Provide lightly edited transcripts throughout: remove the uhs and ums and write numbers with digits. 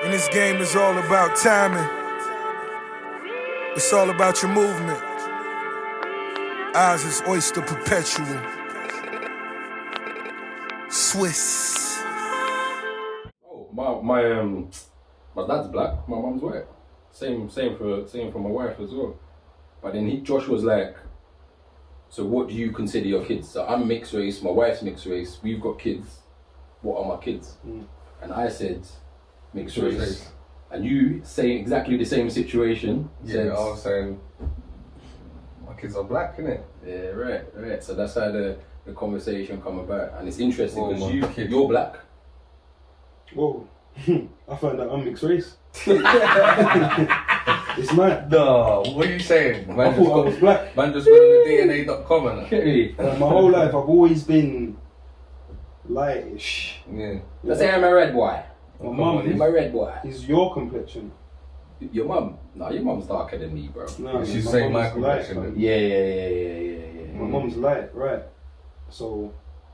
And this game is all about timing. It's all about your movement. Eyes is oyster perpetual. Swiss. Oh, my dad's black. My mum's white. Same for my wife as well. But then Josh was like, so what do you consider your kids? So I'm mixed race. My wife's mixed race. We've got kids. What are my kids? And I said mixed race. And you say exactly the same situation. Yeah, I was saying my kids are black, innit? Yeah, right. So that's how the conversation come about, and it's interesting Whoa, because man. you're black. Whoa, I found out I'm mixed race. It's mad. No, what are you saying? I thought I was black. Man just went on the DNA.com and that. Okay. My whole life I've always been lightish. Yeah. Let's say I'm a red boy. My I'm mum a red boy. is your complexion. Your mum? No, your mum's darker than me, bro. No, She's my saying my mum's light, complexion. fam. Yeah. My mum's light, right. So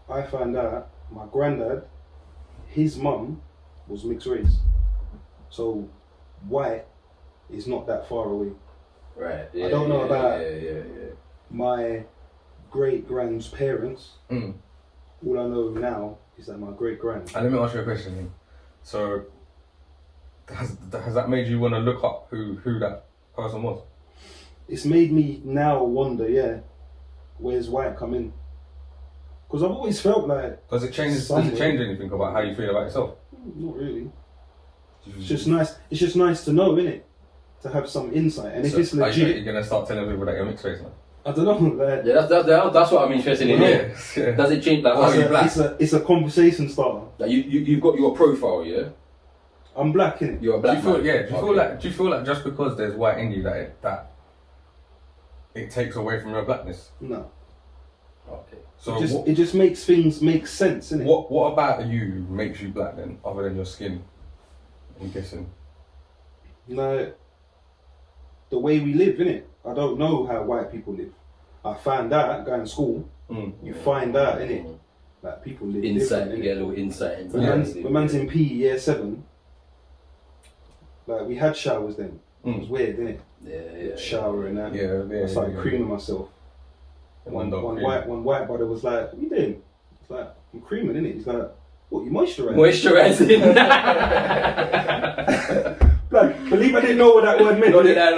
I found out my granddad, his mum was mixed race. So white is not that far away. Right. I don't know about Yeah. my great grand's parents. Mm. All I know now is that my great grand. And let me ask you a question then. So, has that made you want to look up who that person was? It's made me now wonder, yeah, where's white come in? Because I've always felt like Does it change anything about how you feel about yourself? not really. It's just nice. It's just nice to know, innit? To have some insight, and if it's Are you legit, gonna start telling people that you're mixed race now? I don't know. Like, Yeah, that's what I'm interested in. Yeah. Yeah. Does it change? Like, are you black? it's a conversation starter. Like you've got your profile, yeah. I'm black, innit? You're a Do black you feel? man. Yeah. Do Okay. you feel like just because there's white in you that it takes away from your blackness? No. Okay. So It just makes things make sense, innit? what about you makes you black then, other than your skin? I'm guessing. No. The way we live, innit? I don't know how white people live. I found out going to school. You find out, innit? Like people live Insight. different, You innit? get a little insight into When man's in PE year 7, like we had showers then. It was weird, innit? Yeah. Shower and that. Yeah. I started creaming myself. One white brother was like, "What you doing?" It's like, "I'm creaming, innit?" He's like, "What, you moisturising?" Moisturizing. Like, believe I didn't know what that word meant. Not that.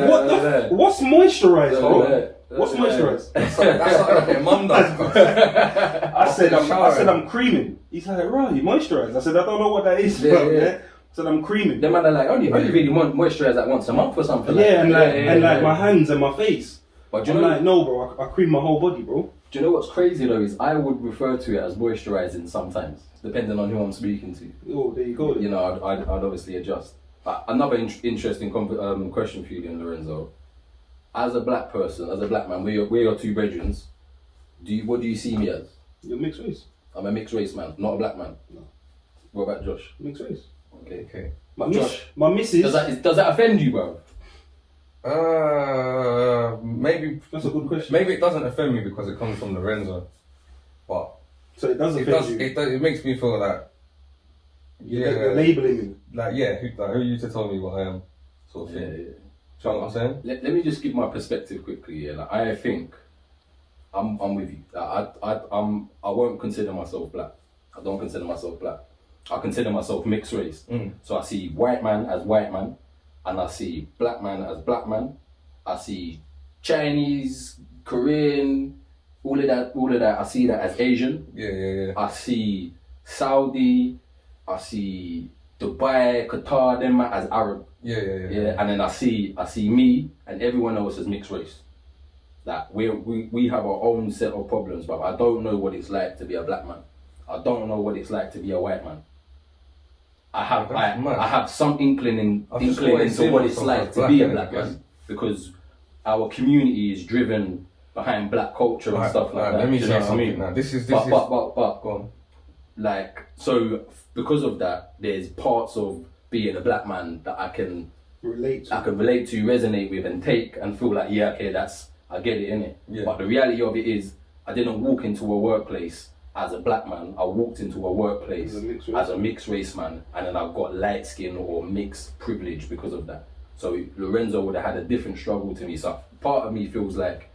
What the? What's moisturise, bro? What's moisturise? That's something your mum does. I said I'm creaming. He's like, "Right, you moisturise." I said, "I don't know what that is, bro." Yeah. I said, "I'm creaming." Them man are like, only really moisturize like once a month or something. Yeah, and my hands and my face. But I'm like, no, bro. I cream my whole body, bro. Do you know what's crazy though is I would refer to it as moisturising sometimes, depending on who I'm speaking to. Oh, there you go. You know, I'd obviously adjust. Another interesting question for you then, Lorenzo. As a black person, as a black man, we're your two brethren. What do you see me as? You're mixed race. I'm a mixed race man, not a black man. No. What about Josh? Mixed race. Okay. Josh, my missus. Does that offend you, bro? Maybe That's a good question. Maybe it doesn't offend me because it comes from Lorenzo, but So it does offend you. It makes me feel like You're labelling me. like who you to tell me what I am, sort of thing. Yeah. Do you know what I'm saying? Let me just give my perspective quickly. Yeah, like I think I'm with you. I won't consider myself black. I don't consider myself black. I consider myself mixed race. So I see white man as white man, and I see black man as black man. I see Chinese, Korean, all of that. I see that as Asian. Yeah. I see Saudi. I see Dubai, Qatar, them as Arab. Yeah. And then I see me and everyone else as mixed race. Like we have our own set of problems, but I don't know what it's like to be a black man. I don't know what it's like to be a white man. I have some inkling into what it's like to be a black man, because our community is driven behind black culture and stuff like that. Let me Do you say know what I something mean? now. This is But go on. like, so because of that, there's parts of being a black man that I can Relate to. resonate with and take and feel like, yeah, okay, I get it, innit? Yeah. But the reality of it is, I didn't walk into a workplace as a black man, I walked into a workplace As as a mixed race man, and then I got light skin or mixed privilege because of that. So Lorenzo would have had a different struggle to me. So part of me feels like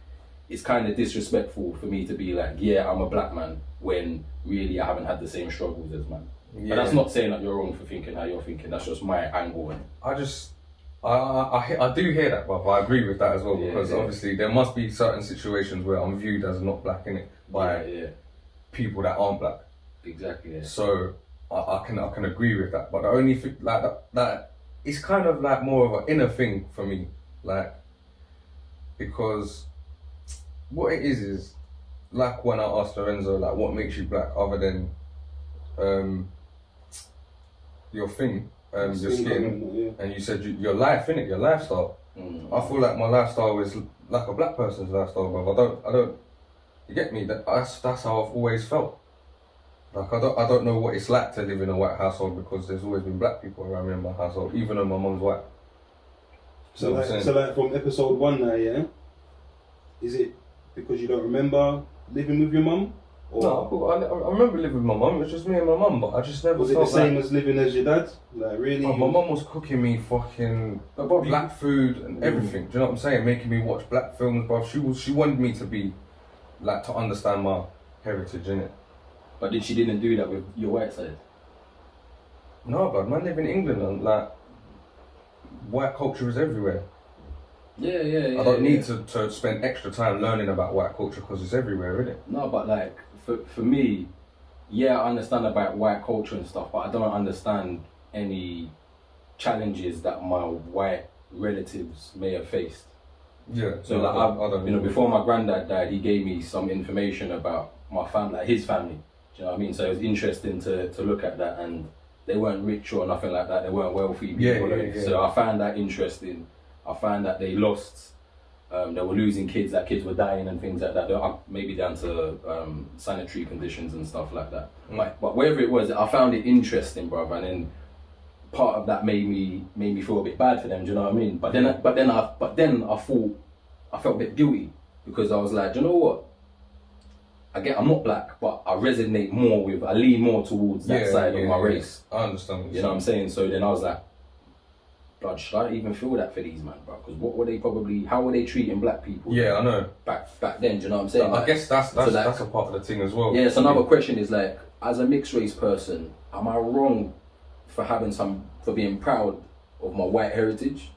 it's kind of disrespectful for me to be like, yeah, I'm a black man, when really I haven't had the same struggles as man. Yeah. But that's not saying that you're wrong for thinking how you're thinking. That's just my angle. I do hear that, but I agree with that as well, Yeah, because yeah. obviously there must be certain situations where I'm viewed as not black in it by Yeah, people that aren't black. exactly. Yeah. So I can agree with that. But the only thing like that it's kind of like more of an inner thing for me, like, because what it is like when I asked Lorenzo like what makes you black other than your thing, your skin, and you said your life, innit, your lifestyle. I feel like my lifestyle is like a black person's lifestyle, but I don't. You get me? That's how I've always felt. Like I don't know what it's like to live in a white household, because there's always been black people around me in my household, even though my mum's white. So like from episode 1 now, yeah. Is it because you don't remember living with your mum? Or No, I remember living with my mum. It was just me and my mum, but I just never was it felt the same like, as living as your dad? Like really? my mum was cooking me fucking black food and everything. Do you know what I'm saying? Making me watch black films, bro. She wanted me to be like, to understand my heritage, innit? But she didn't do that with your white side? No, but man, live in England and like white culture is everywhere. Yeah. I don't need to spend extra time learning about white culture because it's everywhere, innit? No, but like for me, yeah, I understand about white culture and stuff, but I don't understand any challenges that my white relatives may have faced. Yeah. So no, like I don't you know, know. before my granddad died, he gave me some information about my family, like his family. Do you know what I mean? So it was interesting to look at that, and they weren't rich or nothing like that. They weren't wealthy people. Yeah. So I found that interesting. I found that they lost. They were losing kids. That kids were dying and things like that. Maybe down to sanitary conditions and stuff like that. But wherever it was, I found it interesting, brother. And then part of that made me feel a bit bad for them. Do you know what I mean? But then I thought I felt a bit guilty, because I was like, do you know what? I'm not black, but I resonate more with. I lean more towards that side of my race. I understand. You know what I'm saying? So then I was like, blood, should I even feel that for these man, bro? Because how were they treating black people? Yeah, I know. Back then, do you know what I'm saying? I guess that's so a part of the thing as well. Yeah, so another question is like, as a mixed race person, am I wrong for being proud of my white heritage?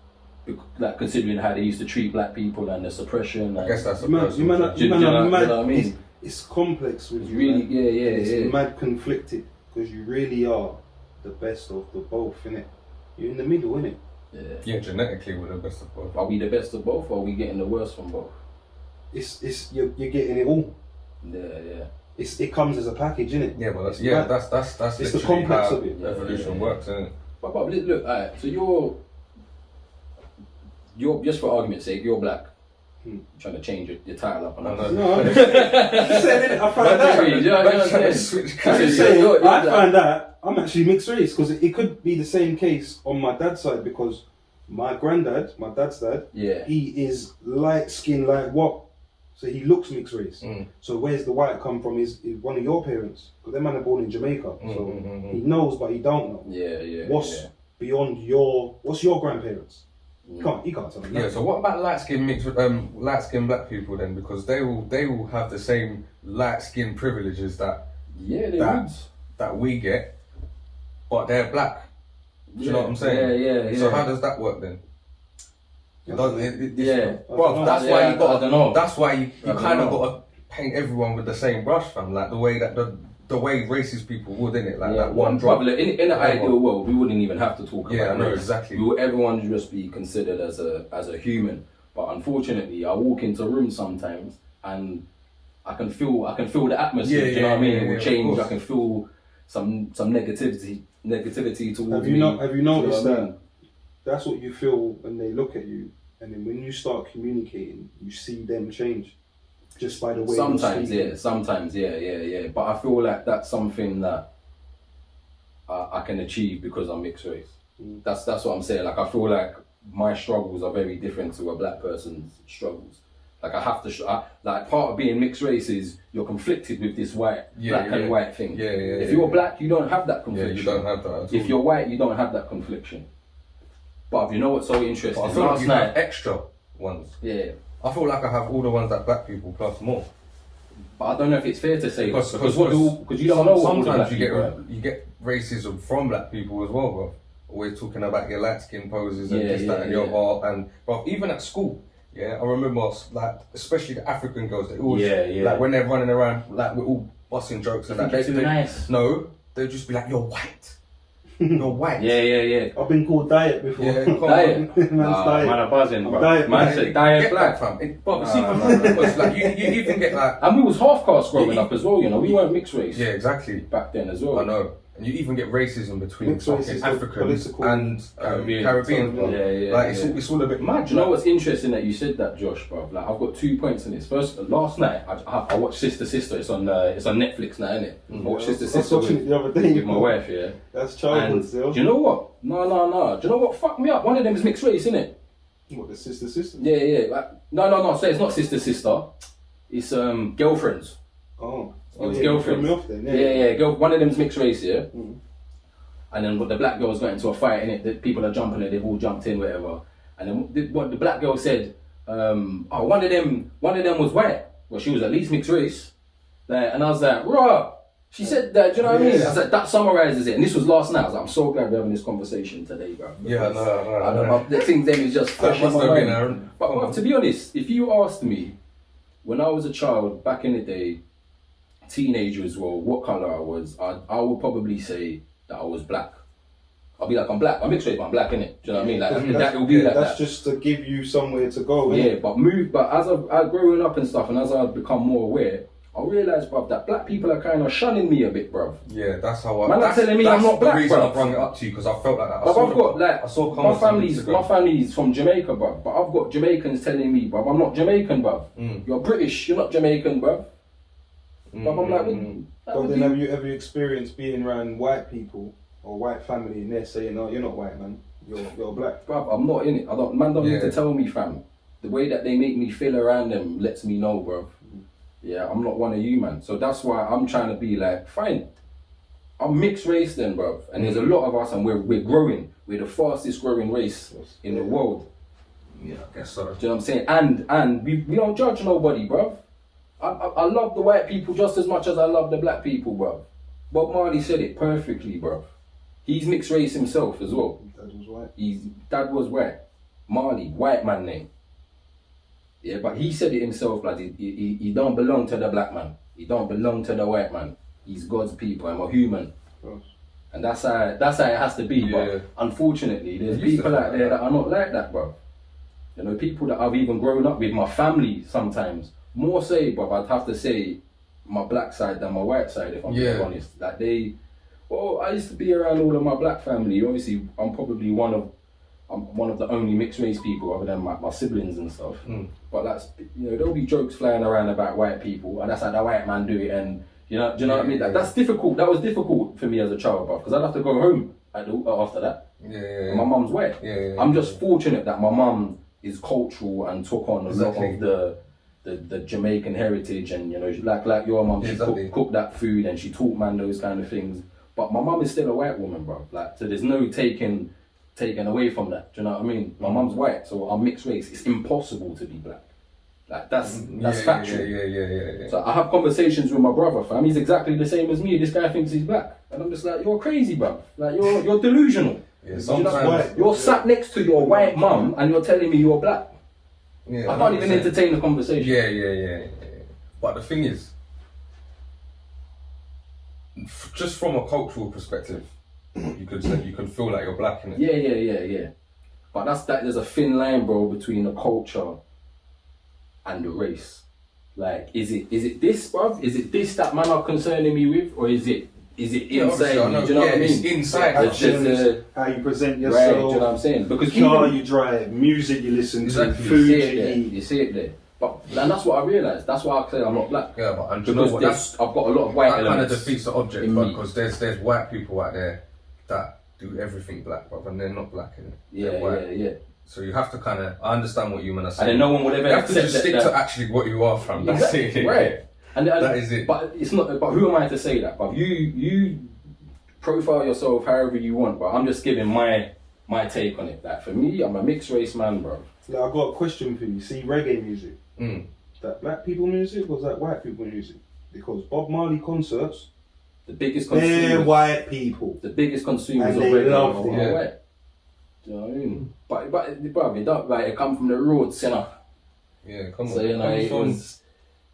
Like considering how they used to treat black people and the suppression. I guess that's a You personal know thing. what I mean? It's complex with It's you, really, man. yeah. It's mad conflicted, because you really are the best of the both, innit? You're in the middle, innit? Yeah, genetically we're the best of both. Are we the best of both, or are we getting the worst from both? You're getting it all. Yeah. It comes as a package, innit? Yeah, but that's It's the literally complex how of it. evolution works, isn't it? But look, alright, so you're just for argument's sake, you're black. Trying to change your title up and I up. know. No, I'm just saying, I found that I'm actually mixed race, because it could be the same case on my dad's side, because my dad's dad, Yeah. he is light skinned like what? So he looks mixed race. So where's the white come from? Is one of your parents? Because them man are born in Jamaica, so he knows but he don't know. Yeah. What's beyond what's your grandparents? You can't tell me. Yeah, so what about light skinned black people then? Because they will have the same light skin privileges that we get, but they're black. Do you know what I'm saying? Yeah. So how does that work then? Bro, that's why you got. I don't know. That's why you kind of got to paint everyone with the same brush, fam. Like the way that the way racist people would, innit? Like that one drop. Look, in an ideal world, we wouldn't even have to talk about I know, race. exactly. Everyone would just be considered as a human. But unfortunately, I walk into rooms sometimes and I can feel the atmosphere. Do you know what I mean? It will change. I can feel some negativity towards me. Have you noticed I mean? that? That's what you feel when they look at you, and then when you start communicating, you see them change just by the way. Sometimes, yeah. But I feel like that's something that I can achieve because I'm mixed race. That's what I'm saying. Like I feel like my struggles are very different to a black person's struggles. Like I have to, like part of being mixed race is you're conflicted with this black and white thing. If you're black, you don't have that confliction. you don't have that at all. If you're white, you don't have that confliction. But you know what's so interesting? But I feel like you have extra ones. Yeah. I feel like I have all the ones that black people plus more. But I don't know if it's fair to say Because you don't know what all the black sometimes people are. you get racism from black people as well, bro. Always talking about your light skin poses and this, that, and the other. And bro, even at school, I remember like especially the African girls. They always like when they're running around, like we're all busting jokes and that. They too nice. No, they'll just be like, "You're white." You're white. Yeah. I've been called diet before. Yeah, diet. Man's diet. Man are buzzing, bro. Diet. Man said diet black. Fam. But see, because like you even get like, and we was half caste growing up as well. You know, we weren't mixed race. Yeah, exactly. Back then as well. I know. And you even get racism between fucking Africans political and Caribbean. Like it's all a bit mad. Do you know what's interesting that you said that, Josh, bro? Like I've got 2 points in this. First, last night I watched Sister. It's on Netflix now, isn't it? I watched Sister I was watching it the other day with my wife. Yeah. That's childhood And still. do you know what? No. Do you know what fucked me up? One of them is mixed race, isn't it? What, the sister? Yeah. Like, no. So it's not sister. It's girlfriends. Oh. It was girlfriends. Me off then, One of them's mixed race, yeah. And then the black girls got into a fight in it. The people are jumping it. They've all jumped in, whatever. And then what the black girl said, one of them was white. Well, she was at least mixed race. And I was like, raw. She said that. Do you know what I mean? I said that summarizes it. And this was last night. I was like, I'm so glad we're having this conversation today, bro. Yeah, no. The thing then is just fresh in my mind. But But to be honest, if you asked me when I was a child back in the day, teenager as well, what colour I was, I would probably say that I was black. I'll be like, I'm black. I'm mixed race, but I'm black, innit? Do you know what I mean? Like that will be like that's that. just to give you somewhere to go. Yeah, but as I've growing up and stuff, and as I've become more aware, I realised, bruv, that black people are kind of shunning me a bit, bruv. Yeah, that's how I. Man, that's telling me I'm not black, the reason bruv. I brought it up to you because I felt like that. I saw my family's from Jamaica, bruv. But I've got Jamaicans telling me, bruv, I'm not Jamaican, bruv. You're British, you're not Jamaican, bruv. Bruv, I'm like, But then have you ever experienced being around white people or white family and they're saying, "No, you're not white, man. You're black." Bruv, I'm not in it. Man don't need to tell me, fam. The way that they make me feel around them lets me know, bruv. Yeah, I'm not one of you, man. So that's why I'm trying to be like, fine. I'm mixed race then, bruv. And there's a lot of us and we're growing. We're the fastest growing race in the world. Yeah, I guess so. Do you know what I'm saying? And we don't judge nobody, bruv. I love the white people just as much as I love the black people, bruv. Bob Marley said it perfectly, bruv. He's mixed race himself as well. Dad was white. His dad was white. Marley, white man name. Yeah, but he said it himself, like he don't belong to the black man. He don't belong to the white man. He's God's people. I'm a human. And that's how it has to be. Yeah. But unfortunately, there's people out there that are not like that, bro. You know, people that I've even grown up with, my family sometimes. More say, but I'd have to say my black side than my white side, if I'm being honest. Like I used to be around all of my black family. Obviously, I'm probably one of the only mixed race people other than my siblings and stuff. But that's, you know, there'll be jokes flying around about white people, and that's how the white man do it, and do you know what I mean? Like, that's difficult. That was difficult for me as a child, bro, because I'd have to go home after that. And my mum's white. I'm just fortunate that my mum is cultural and took on a lot of the Jamaican heritage, and you know, like your mum, she cooked that food and she taught man those kind of things. But my mum is still a white woman, bro. Like, so there's no taking away from that. Do you know what I mean? My mum's white, so I'm mixed race. It's impossible to be black. Like that's factual. Yeah. So I have conversations with my brother, fam. He's exactly the same as me. This guy thinks he's black, and I'm just like, you're crazy, bro. Like you're delusional. Yeah, sometimes you're sat next to your white mum and you're telling me you're black. Yeah, I can't even 100%. entertain the conversation. Yeah. But the thing is, just from a cultural perspective, you could feel like you're black in it. Yeah. But there's a thin line, bro, between the culture and the race. Like, is it this, bruv? Is it this that man are concerning me with, or is it inside? Obviously, Do you know what I mean? It's inside. It's just, how you present right, yourself. do you know what I'm saying? Because car even, you drive, music you listen to, Exactly. food you see it there. But and that's what I realised. That's why I say I'm not black. Yeah, but and you know Because what? I've got a lot of white That kind of elements. defeats the object, in bro, me. because there's white people out there that do everything black, but and they're not black in it. Yeah. So you have to kind of, I understand what you mean. And then no one would ever You have to accept just stick to actually what you are from. That's Exactly, it. right. And that is it. But it's not. But who am I to say that? But you profile yourself however you want. But I'm just giving my take on it. Like for me, I'm a mixed race man, bro. Like, I've got a question for you. See, reggae music, that black people music or is that white people music? Because Bob Marley concerts, The biggest they're consumers. white people. The biggest consumers And of they reggae loved are it. white. Do you know what I mean? But bro, it don't like it come from the roots, you know. Yeah, come on. So you know Comes it from was,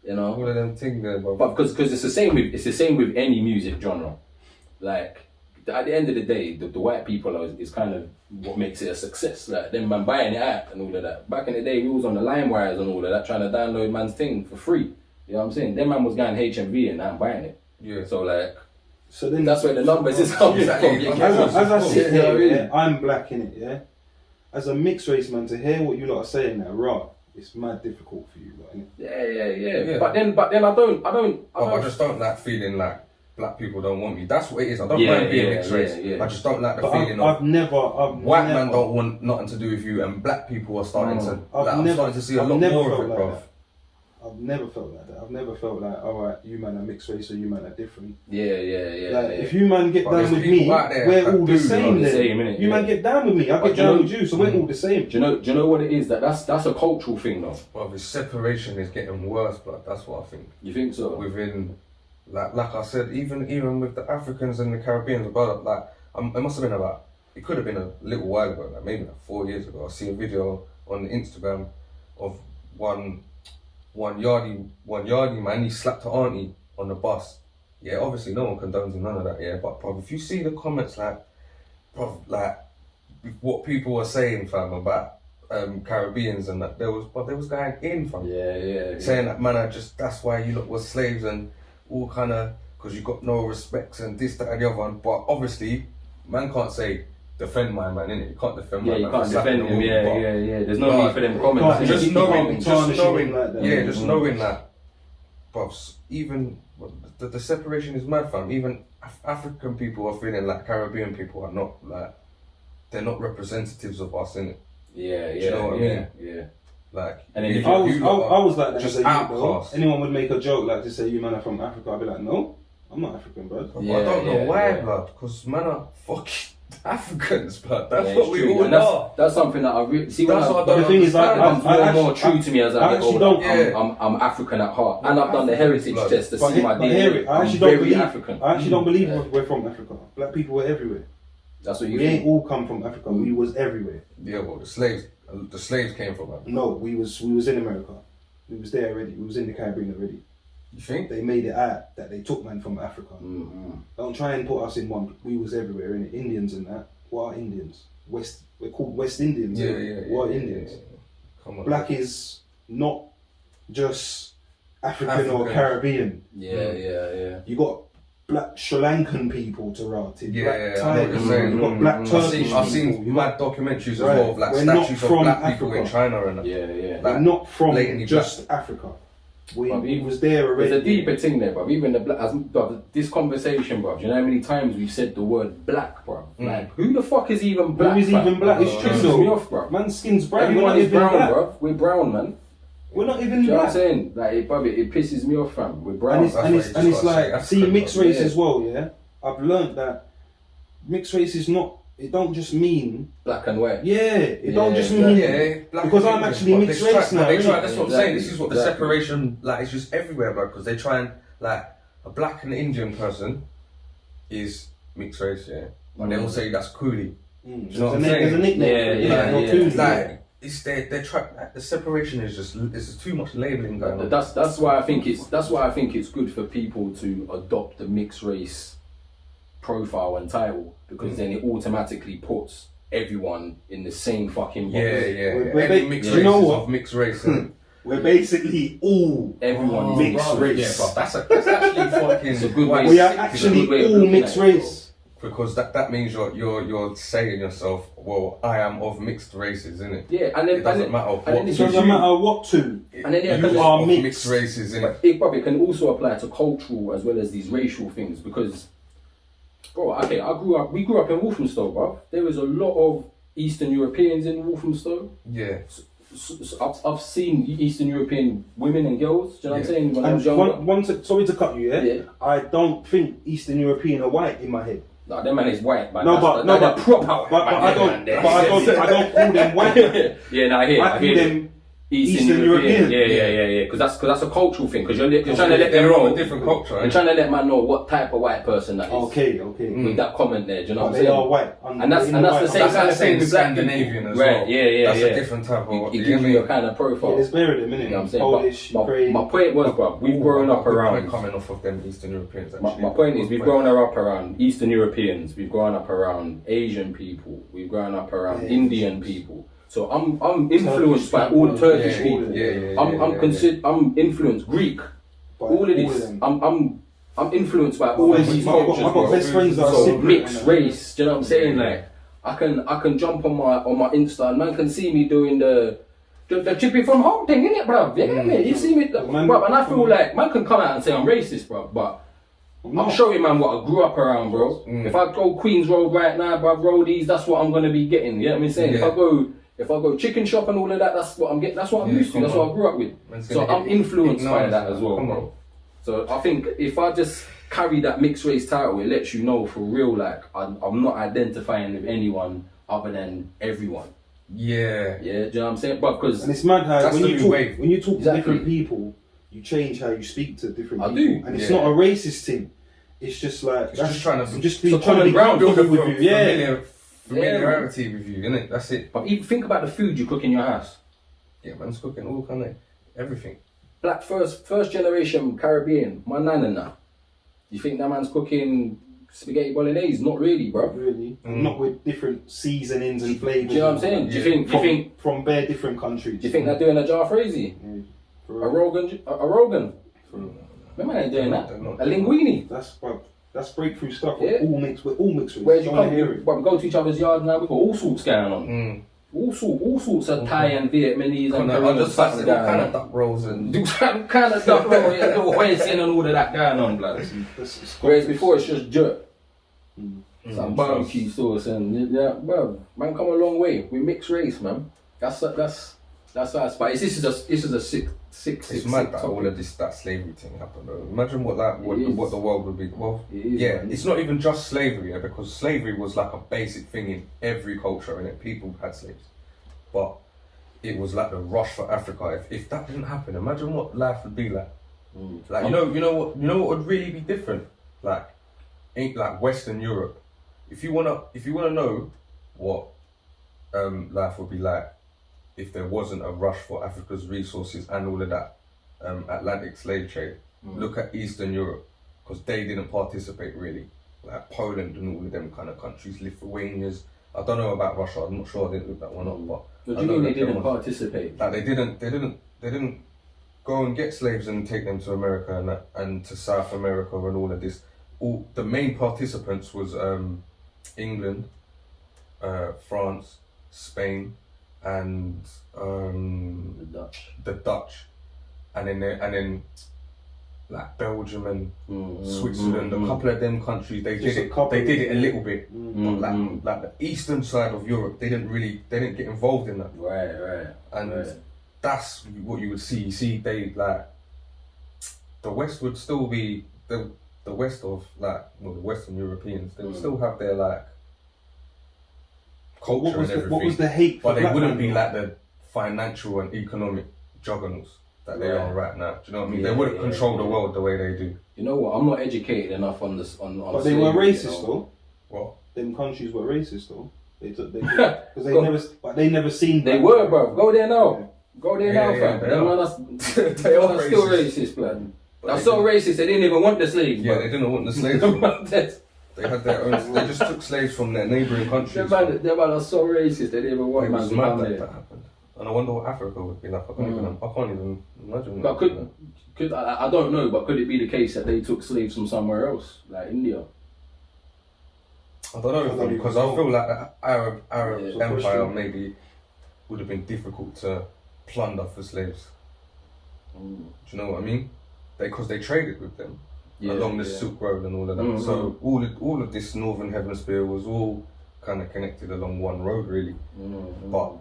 you know. all of them things there, bro. But because it's the same with any music genre. Like at the end of the day, the white people is kind of what makes it a success. Like them man buying it out and all of that. Back in the day, we was on the line wires and all of that, trying to download man's thing for free. You know what I'm saying? Them man was going HMV and now I'm buying it. Yeah. So like, So then that's where the numbers is coming Exactly. from. As I sit You know here, what I mean? I'm black in it, yeah. As a mixed race man, to hear what you lot are saying now, right? It's mad difficult for you, lot, innit? Yeah. But then I don't. I just don't like feeling like black people don't want me. That's what it is. I don't Yeah, mind being yeah, mixed race. yeah. I just don't like the But feeling I've of never white man don't want nothing to do with you, and black people are starting to. I'm starting to see a lot more of it, bro. I've never felt like that. I've never felt like, alright, you man are mixed race or you man are different. Yeah. Like, if you man get But down there's with people me, out there we're that all the do, same you know, the then. same, innit? You man Yeah. get down with me, I But get you down know- with you, so we're all the same. Do you know what it is? That's a cultural thing though. Well, the separation is getting worse, but that's what I think. You think so? Within, like I said, even with the Africans and the Caribbeans, about like it must have been about. It could have been a little while ago, like maybe like 4 years ago. I see a video on Instagram of one yardie man. He slapped her auntie on the bus. Yeah, obviously no one condones none of that. Yeah, but bro, if you see the comments like what people were saying, fam, about Caribbeans and that, there was going in, fam. Yeah. Saying that man, that's why you lot were slaves and all kind of, because you got no respects and this, that and the other one. But obviously, man can't say defend my man, innit? You can't defend my man. You can't for slapping defend him. a woman, but Yeah. There's no need for them comments. Just Just knowing, tarnishing like that. just knowing that, bruv, even the separation is mad, fam. Even African people are feeling like Caribbean people are not like, they're not representatives of us, innit? Yeah. Do you know what I mean? Yeah. Like, And then if I was like that just as a youth, though. outcast. Anyone would make a joke like to say you man are from Africa, I'd be like, no, I'm not African, bro. I don't know why, blood, because man are fucking Africans, blood. That's what we all are. That's something that I really see. That's what I But don't the thing is, understand. It becomes more true to me as I get actually older. don't- I'm African at heart, and I've done the heritage Blood. test to But see my but hear DNA. it, I I'm actually don't very believe. African. I actually don't believe Yeah. we're from Africa. Black people were everywhere. That's what you We ain't think. all come from Africa. We was everywhere. Yeah, well, the slaves came from Africa. No, we was in America. We was there already. We was in the Caribbean already. You think? They made it out that they took man from Africa. Mm-hmm. Don't try and put us in one. We was everywhere, innit? Indians and that. What are Indians? We're called West Indians. innit? What are Indians? Yeah. Come on. Black is not just African or African. Caribbean. Yeah. You got black Sri Lankan people to rot. Yeah, Black I know what Thai, you're saying. you got black Turkish I've people. seen mad documentaries as Right. well of like We're not statues of from black people in Africa. China and that. Yeah. We're not from blatantly just Africa. We But was there already. There's a deeper thing there, bruv. Even the black, bruv, this conversation, bruv. Do you know how many times we've said the word black, bruv? Like, who the fuck is even black? Who is fam? even black? It's It true pisses though. me off, bruv. Man's skin's brown. We're Everyone not is even brown, black. bruv. We're brown, man. We're not even Do you know what I'm black. saying? Like, it pisses me off, fam. We're brown. And it's, That's and why it's, you and just it's gotta like, say see, African, mixed bruv. race Yeah. as well, yeah? I've learned that mixed race is not, it don't just mean, Black and white. it don't just exactly. mean, Yeah, black because and I'm Indian, actually but mixed they try- race now, They try, innit? that's what I'm saying. This Exactly, is what the exactly. separation, like, it's just everywhere, bro. Because they try and, like, a black and Indian person is mixed race, yeah. But they will say that's coolie. Mm. Do you know what There's I'm a saying? nickname for it, Yeah, like, not yeah. cool, It's like, they're trying, the separation is just, it's too much labelling going on. That's why I think it's good for people to adopt the mixed race profile and title, because then it automatically puts everyone in the same fucking box. We're Every ba- mixed you race know is what? of mixed race. innit? We're basically all Everyone is mixed mixed race. Yeah, bro, that's actually fucking. It's a good way. We are It's a actually good way of all looking mixed at it, race. Because that means you're saying yourself, well, I am of mixed races, innit? Yeah, and then It doesn't matter what. and then It it's doesn't matter what to. And then yeah, you because are of mixed. mixed races, innit? it can also apply to cultural as well as these racial things, because, bro, okay, we grew up in Walthamstow, bro. There was a lot of Eastern Europeans in Walthamstow. Yeah. I've seen Eastern European women and girls. Do you know what I'm saying? When I was And younger. sorry to cut you, Yeah. I don't think Eastern European are white in my head. Nah, that man is white, man. No, but proper white. But I don't call them white. Yeah, no, I hear. I call them Eastern European. Yeah. Because that's a cultural thing. Because you're trying to let them know a different culture. You're trying to let man know what type of white person that is. Okay. With that comment there, do you know what I'm But saying? they are white. And that's the same kind of thing with black Scandinavian people. as Right, well. yeah. That's a different type of. It gives you a kind of Yeah, profile. there's buried them, innit? You know what I'm saying? Polish, But Ukraine. my point was, bro, we've grown up around. Coming off of them Eastern Europeans. My point is, we've grown up around Eastern Europeans. We've grown up around Asian people. We've grown up around Indian people. So I'm influenced by all Turkish people. I'm influenced Greek. All of this. I'm influenced by all of these cultures. I've got best friends that are So Cypriot mixed and race. Do you know what I'm saying? Like I can jump on my Insta and man can see me doing the chippy from home thing, innit, bruv? You get me? You see me, bruv, and I feel like man can come out and say I'm racist, bruv, but I'm showing man what I grew up around, bro. If I go Queens Road right now, bruv, roadies, that's what I'm gonna be getting. You know what I'm saying? If I go chicken shop and all of that, that's what I'm getting. That's what I'm used to. That's what I grew up with. So I'm influenced by that as well, bro. So I think if I just carry that mixed race title, it lets you know for real, like I'm not identifying with anyone other than everyone. Yeah. Do you know what I'm saying? But because and it's mad how That's when the you new talk wave. when you talk to Exactly. different people, you change how you speak to different I people. do. And it's Yeah. not a racist thing. It's just like It's just trying to trying to be common ground, comfortable with you. Yeah. familiarity with you, innit? That's it. But even think about the food you cook in your house. Yeah, man's cooking all kind of everything. Black first generation Caribbean, my nan and that. You think that man's cooking spaghetti bolognese? Not really, bro. Really, not with different seasonings and flavors. Do you know what I'm saying? Do you think from bare different countries? Do you think they're doing a jalfrezi? A Rogan? No man ain't doing that. They're not. A linguine. That's breakthrough stuff. Yeah. We're all mixed with. Where do you Don't come? hear it. But we go to each other's yard now. We got all sorts going on. All sorts of Thai and Vietnamese and I Korean just stuff like going all kind on. of duck rolls and Do some kind of stuff, bro. Little hoisin and all of that going on, blood. Whereas before it's just jerk. Some barbecue sauce and bro, man, come a long way. We mixed race, man. That's us. But this is a sick. it's mad that all of that slavery thing happened. Though. Imagine what the world would be. Well, man. it's not even just slavery, because slavery was like a basic thing in every culture, and people had slaves. But it was like the rush for Africa. If that didn't happen, imagine what life would be like. Like you know what would really be different. Like Western Europe. If you wanna know what life would be like if there wasn't a rush for Africa's resources and all of that Atlantic slave trade, look at Eastern Europe, because they didn't participate really. Like Poland and all of them kind of countries, Lithuania's. I don't know about Russia. I'm not sure. I didn't look that one up, but What do you mean they didn't participate? like they didn't go and get slaves and take them to America and to South America and all of this. All the main participants was England, France, Spain, and the Dutch, and then like Belgium and Switzerland. A couple of them countries they did it a little bit, but like the eastern side of Europe, they didn't get involved in that. Right. And that's what you would see. You see, they like the West would still be the West of the Western Europeans. They would still have their like culture and everything. What was the hate? But they wouldn't be like the financial and economic juggernauts that they are right now. Do you know what I mean? They wouldn't control the world the way they do. You know what? I'm not educated enough on this. But they were racist though. What? Them countries were racist though. Because they never seen. They were, bro. Go there now. Go there now, fam. they Them are. man are still racist, blood. They're so racist. They didn't even want the slaves. Yeah, bro. they didn't want the slaves. They had their own. They just took slaves from their neighbouring countries. Them man are so racist. They didn't even want It man was to mad come that there. that happened. And I wonder what Africa would be like. I can't even imagine. But could I don't know, but could it be the case that they took slaves from somewhere else, like India? I don't know, because I feel like the Arab Yeah, Empire maybe would have been difficult to plunder for slaves. Do you know what I mean? Because they traded with them along the Silk Road and all of that. So all of this northern hemisphere was all kind of connected along one road, really. Mm-hmm. But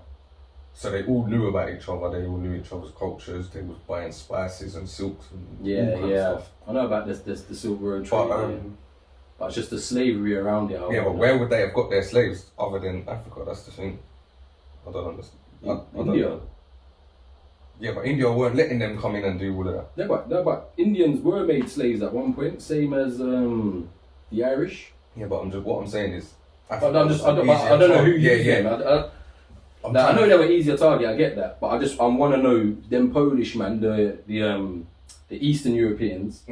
so they all knew about each other. They all knew each other's cultures. They was buying spices and silks and all kind of stuff. I know about the Silk Road trade. But But it's just the slavery around it. yeah, but where would they have got their slaves other than Africa? That's the thing. I don't understand. I don't India. know. Yeah, but India weren't letting them come in and do all of that. No, but Indians were made slaves at one point, same as the Irish. Yeah, but what I'm saying is, But I don't know who you think. I know they were easier target. I get that, but I want to know them Polish man, the Eastern Europeans.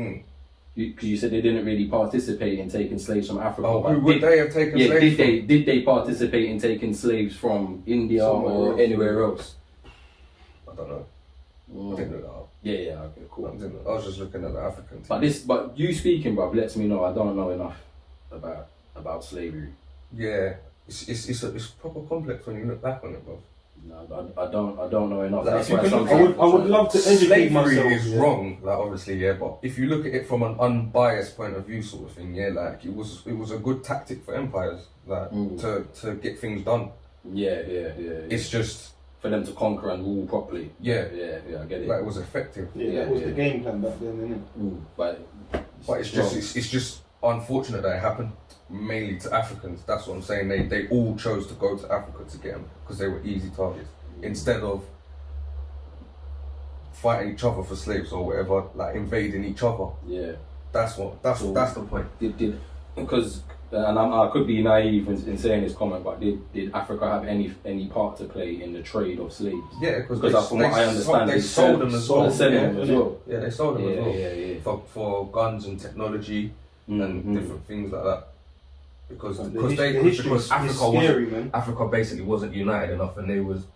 Because you said they didn't really participate in taking slaves from Africa. Oh, who would they have taken slaves from? Did they participate in taking slaves from India or anywhere else? I don't know. I didn't know that. Yeah, okay, cool. I was just looking at the African But but you speaking, bruv, lets me know I don't know enough about slavery. Yeah, it's proper complex when you look back on it, bro. No, I don't know enough. Like, That's why I would love to educate myself. Slavery is wrong, like obviously, yeah. But if you look at it from an unbiased point of view, sort of thing, yeah, like it was a good tactic for empires, like to get things done. Yeah. It's just for them to conquer and rule properly. Yeah, I get it. like it was effective. Yeah, that was the game plan back then, innit? But it's just unfortunate that it happened mainly to Africans. That's what I'm saying. They all chose to go to Africa to get them because they were easy targets instead of fighting each other for slaves or whatever, like invading each other. Yeah, that's the point. Did because and I could be naive in saying this comment, but did Africa have any part to play in the trade of slaves? Yeah, because from what I understand, they sold them as well. Yeah, they sold them as well. Yeah. For guns and technology and different things like that. Because Africa basically wasn't united enough, and they was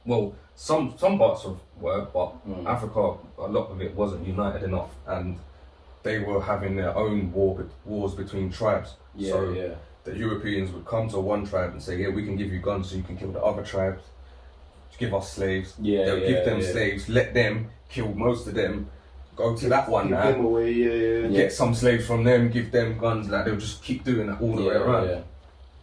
some parts of were, but Africa, a lot of it wasn't united enough, and they were having their own wars between tribes. The Europeans would come to one tribe and say, yeah, we can give you guns so you can kill the other tribes, give us slaves. They'll give them slaves, let them kill most of them, go to that one now, them away, get some slaves from them, give them guns. Like they'll just keep doing that all the way around. It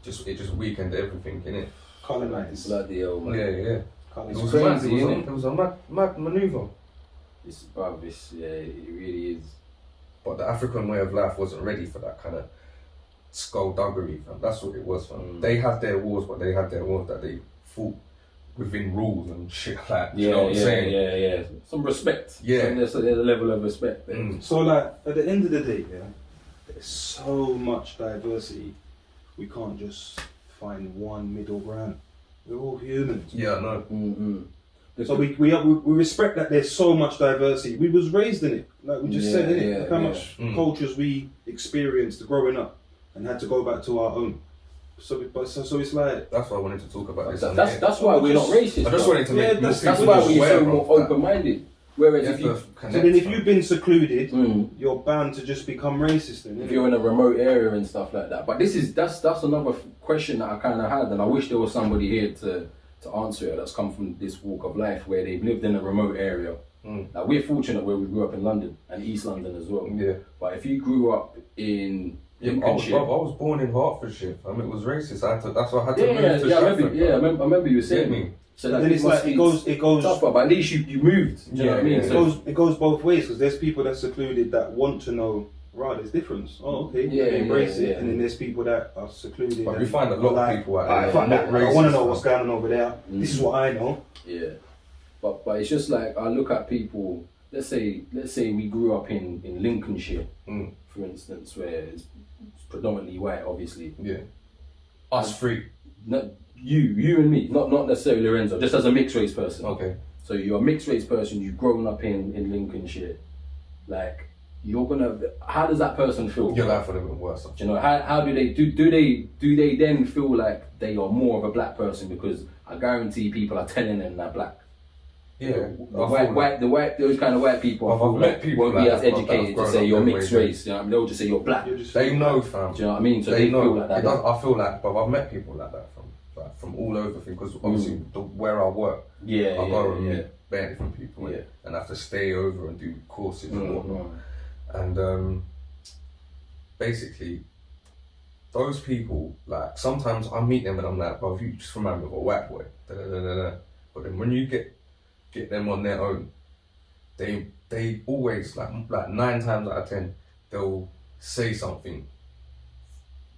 just weakened everything, innit? Colonized. Bloody hell, man. Yeah. It's crazy, innit? It was a mad maneuver. It really is. But the African way of life wasn't ready for that kind of skullduggery, fam. That's what it was, fam. They had their wars, but they had their wars that they fought within rules and shit like that. You know what I'm saying? Yeah. Some respect. Yeah. There's a level of respect there. So like at the end of the day, there's so much diversity. We can't just find one middle ground. We're all humans. Yeah, I know. So we respect that there's so much diversity. We was raised in it, like we just said, innit? Like how much cultures we experienced growing up and had to go back to our own. So it's like that's why I wanted to talk about this. That's why we're not racist. I just wanted to make that's why we're so more open-minded. Whereas if you've been secluded, you're bound to just become racist. Then, if you're in a remote area and stuff like that. But that's another question that I kind of had, and I wish there was somebody here to answer it. That's come from this walk of life where they've lived in a remote area. Like we're fortunate where we grew up in London and East London as well. Yeah. But if you grew up in Lincolnshire, I was born in Hertfordshire. It was racist. That's why I had to move to Stratford. I remember you were saying me. So then it's like it goes tougher, but at least you moved. Do you know what I mean? It goes both ways because there's people that secluded that want to know. Right, there's difference. Oh, okay. Embrace it, and then there's people that are secluded. But we find a lot of people out there. I want to know what's going on over there. This is what I know. Yeah, but it's just like I look at people. Let's say we grew up in Lincolnshire, for instance, where it's predominantly white, obviously. Yeah. Us three. No, you and me, not necessarily Lorenzo, just as a mixed race person. Okay. So you're a mixed race person. You've grown up in Lincolnshire, like. How does that person feel? Your life would have been worse. Do you know how do they then feel like they are more of a black person because I guarantee people are telling them they're black. Yeah, those kind of white people won't be as educated to say you're mixed race. You know what I mean? They'll just say you're black. They know, fam. Do you know what I mean? So they know. Feel like that. I feel like, but I've met people like that from all over because obviously where I work, I go and meet bare different people and I have to stay over and do courses and whatnot. And basically, those people, like, sometimes I meet them and I'm like, bro, you just remind me of a white boy. Da, da, da, da, da. But then when you get them on their own, they always, like 9 times out of 10, they'll say something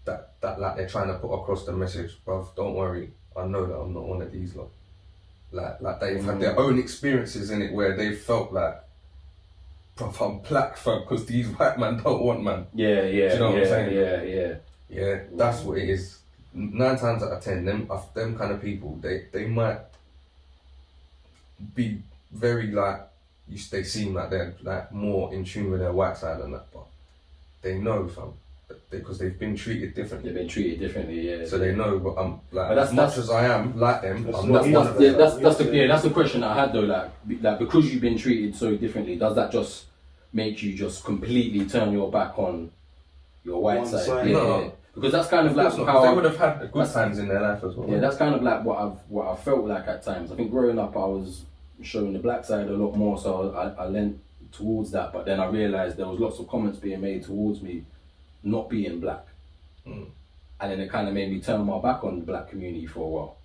that like they're trying to put across the message. Bruv, don't worry, I know that I'm not one of these lot. Like they've had their own experiences in it where they felt like, bruv, I'm black, fam, because these white men don't want man. Yeah, Do you know what I'm saying? Yeah. Yeah, that's what it is. 9 times out of 10, them kind of people, they might be very like, they seem like they're like more in tune with their white side and that, but they know, fam, because they've been treated differently. They've been treated differently, yeah. So they know, but I'm like, But as much as I am like them, I'm not one of them. That's the question I had though. Like because you've been treated so differently, does that just make you just completely turn your back on your white One side? side. Yeah, No. yeah. Because that's kind of like how they would have had good times in their life as well. Yeah, that's kind of like what I felt like at times. I think growing up, I was showing the black side a lot more, so I leant towards that. But then I realised there was lots of comments being made towards me not being black, and then it kind of made me turn my back on the black community for a while.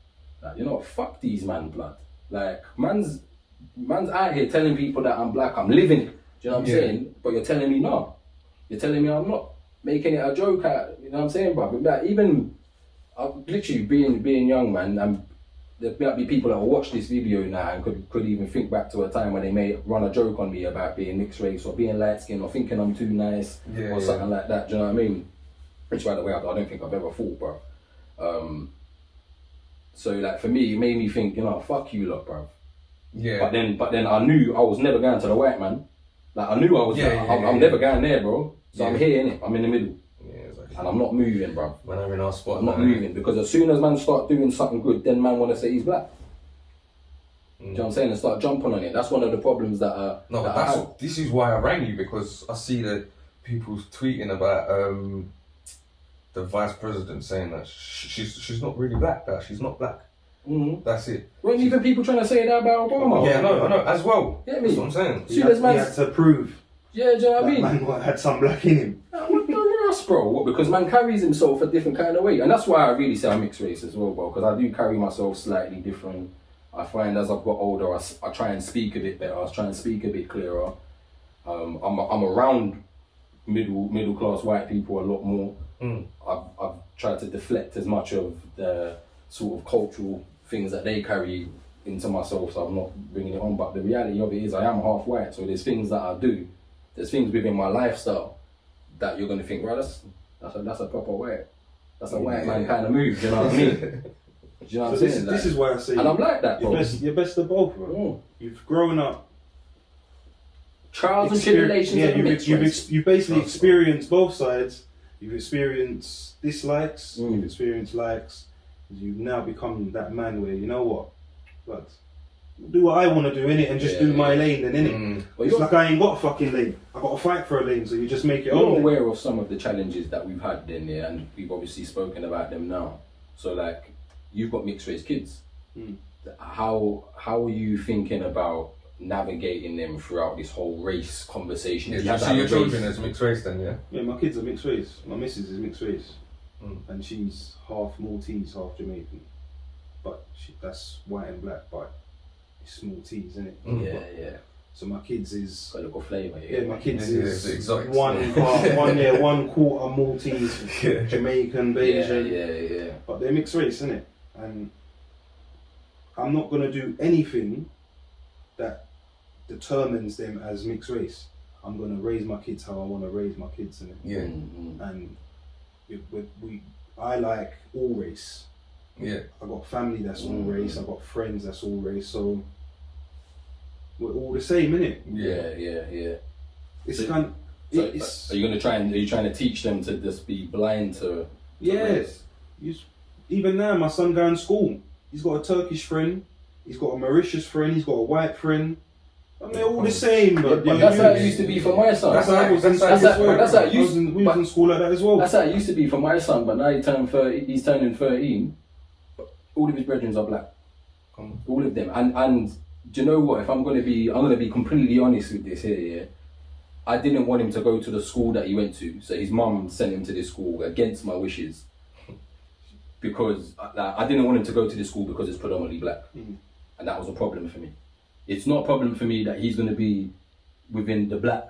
Like, you know what? Fuck these man, blood. Like man's out here telling people that I'm black. I'm living it. Do you know what I'm saying? But you're telling me no. You're telling me I'm not. Making it a joke out, you know what I'm saying, bro? Like, even literally being young, man, there might be people that will watch this video now and could even think back to a time when they may run a joke on me about being mixed race or being light skinned or thinking I'm too nice or something like that. Do you know what I mean? Which, by the way, I don't think I've ever thought, bro. So like for me, it made me think, you know, fuck you lot, bro. Yeah. But then I knew I was never going to the white man. Like I knew I was. I'm never going there, bro. So I'm here, innit? I'm in the middle. Yeah, exactly. And I'm not moving, bro. When I'm in our spot, I'm not moving because as soon as man start doing something good, then man want to say he's black. Do you know what I'm saying? And start jumping on it. That's one of the problems that this is why I rang you, because I see that people tweeting about the vice president saying that she's not really black, that she's not black. That's it. Weren't even people trying to say that about Obama? Yeah, I know, as well. Yeah, that's what I'm saying. He had to prove. Yeah, do you know what I mean? Man had some black in him. What the rest, bro? What? Because man carries himself a different kind of way. And that's why I really say I'm mixed race as well, bro. Because I do carry myself slightly different. I find as I've got older, I try and speak a bit better. I try and speak a bit clearer. I'm around middle class white people a lot more. I've tried to deflect as much of the sort of cultural things that they carry into myself, so I'm not bringing it on. But the reality of it is I am half white, so there's things that I do. There's things within my lifestyle that you're going to think, right, that's a proper white. That's a white man kind of move, do you know what I mean? Do you know what I'm saying? This is why I say... And I'm like that, bro. You're best of both, bro. You've grown up... Trials and tribulations of mixed race. You've basically experienced both sides. You've experienced dislikes, you've experienced likes. You've now become that man where, you know what, but do what I want to do in it and just do my lane then in it. It's like I ain't got a fucking lane. I got to fight for a lane, so you just make it You're own. aware of some of the challenges that we've had then, yeah, and we've obviously spoken about them now. So like, you've got mixed race kids. How are you thinking about navigating them throughout this whole race conversation? Yeah, so your children as mixed race then, yeah? Yeah, my kids are mixed race. My missus is mixed race. And she's half Maltese, half Jamaican. But that's white and black, but it's Maltese, isn't it? Yeah. So my kids is... Got a little flavour, Yeah, my kids is exotic. one quarter Maltese, Jamaican, Bayesian. Yeah. But they're mixed race, isn't it? And I'm not going to do anything that determines them as mixed race. I'm going to raise my kids how I want to raise my kids, innit? Yeah. And I like all race. Yeah. I got family that's all race. I got friends that's all race. So we're all the same, innit? Yeah. It's are you trying to teach them to just be blind to yes. Even now, my son going to school. He's got a Turkish friend. He's got a Mauritius friend. He's got a white friend. And they're all the same, but that's how it used to be for my son. That's how it was in school. We was in school like that as well. That's how it used to be for my son, but now he's turning 13. All of his brethren are black. All of them. And do you know what? If I'm gonna be completely honest with this here, yeah. I didn't want him to go to the school that he went to, so his mum sent him to this school against my wishes. Because I didn't want him to go to this school because it's predominantly black, and that was a problem for me. It's not a problem for me that he's going to be within the black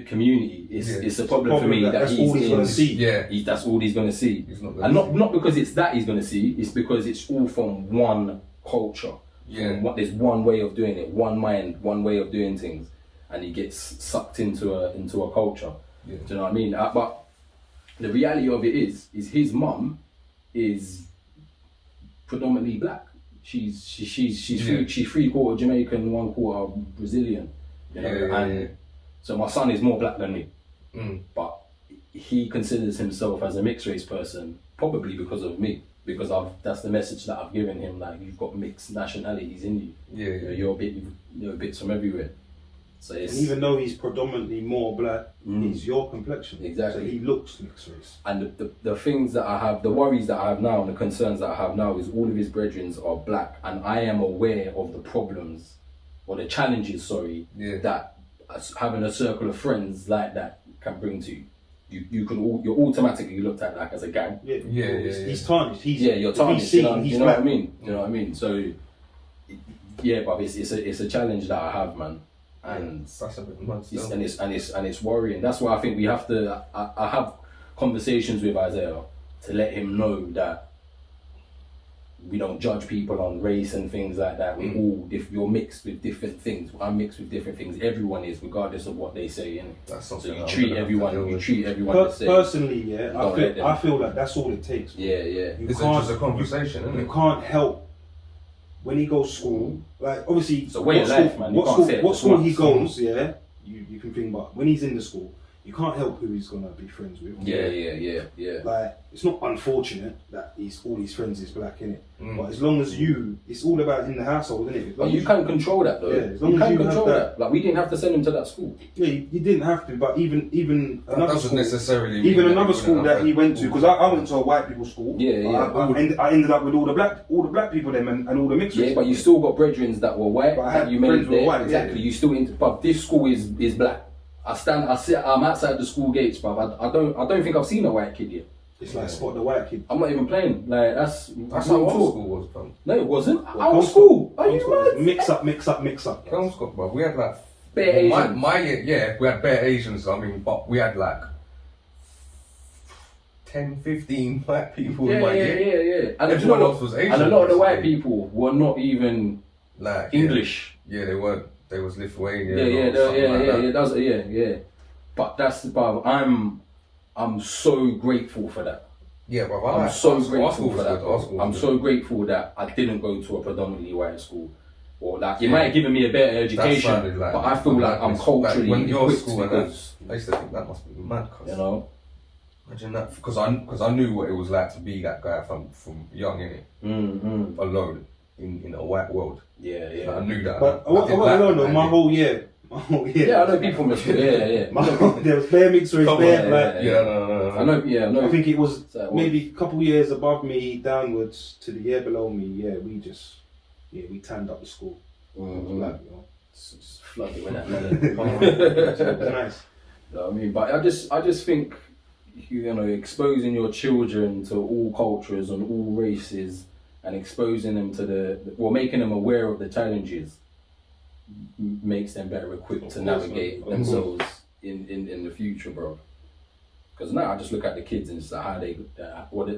community. It's a problem for me that that's he's all he's going to see. Yeah. That's all he's going to see. He's not And gonna not because it's that he's going to see, it's because it's all from one culture. Yeah. There's one way of doing it, one mind, one way of doing things, and he gets sucked into a culture. Yeah. Do you know what I mean? But the reality of it is his mum is predominantly black. She's three quarter Jamaican, 1/4 Brazilian. You know, and so my son is more black than me. But he considers himself as a mixed race person, probably because of me. Because that's the message that I've given him. Like, you've got mixed nationalities in you. Yeah. You're bits from everywhere. So it's, And even though he's predominantly more black, he's your complexion. Exactly. So he looks mixed race. And the things that I have, the worries that I have now, and the concerns that I have now is all of his brethren are black, and I am aware of the problems, or the challenges, that having a circle of friends like that can bring to you. You're automatically looked at like as a gang. He's tarnished. You're tarnished. You know what I mean? You know what I mean? So yeah, but it's a challenge that I have, man. And that's a bit mad still. and it's worrying. That's why I think we have to. I have conversations with Isaiah to let him know that we don't judge people on race and things like that. We all, if you're mixed with different things, I'm mixed with different things. Everyone is, regardless of what they say. That's so something you treat everyone the same. Personally, I feel like that's all it takes. Yeah. It's just a conversation, isn't it? You can't help when he goes to school. Like, obviously, it's a way of life, man. What school he goes, you can think about when he's in the school. You can't help who he's gonna be friends with. Yeah. Like, it's not unfortunate that all his friends is black, innit? But as long as it's all about in the household, innit? But you can control that though. Yeah, as long you as can you control have that. Like, we didn't have to send him to that school. Yeah, you didn't have to, but even another doesn't school, necessarily even mean another that school that he went to, because I went to a white people school. I ended up with all the black people then and all the mixed race. Yeah, but you still got brethren that were white. But I had that you made friends who were there. white, Exactly. yeah. You still but this school is black. I'm outside the school gates, bruv. I don't think I've seen a white kid yet. It's like Spot the White Kid. I'm not even playing. Like, that's how our school was, fam. No, it wasn't. Our school. Are you mad? Mix up. Kelmscott, bro. We had like Bare Asians. my year, we had bare Asians. I mean, but we had like 10, 15 black people in my year. And everyone else was Asian. And a lot of the white people were not even like English. Yeah, they weren't. They was Lithuanian. Yeah. But I'm so grateful for that. Yeah, bro. I'm so grateful for that. I'm so grateful that I didn't go to a predominantly white school. Or like, it might have given me a better education, but I feel like I'm culturally when your equipped school because, I used to think that must be mad, you know. Imagine that, because I knew what it was like to be that guy from young, innit? Alone in a white world. Yeah. I knew that. But I don't know, my whole year. Yeah, I know people from the school. Yeah. There was bare mixed race, bare black. No. I know. I think it was maybe a couple years above me, downwards to the year below me. Yeah, we tanned up the school. Black, you know. Just flooded with that melon. It was nice. You know what I mean? But I just think, you know, exposing your children to all cultures and all races and exposing them to making them aware of the challenges makes them better equipped to navigate themselves in the future, bro. Because now I just look at the kids and just like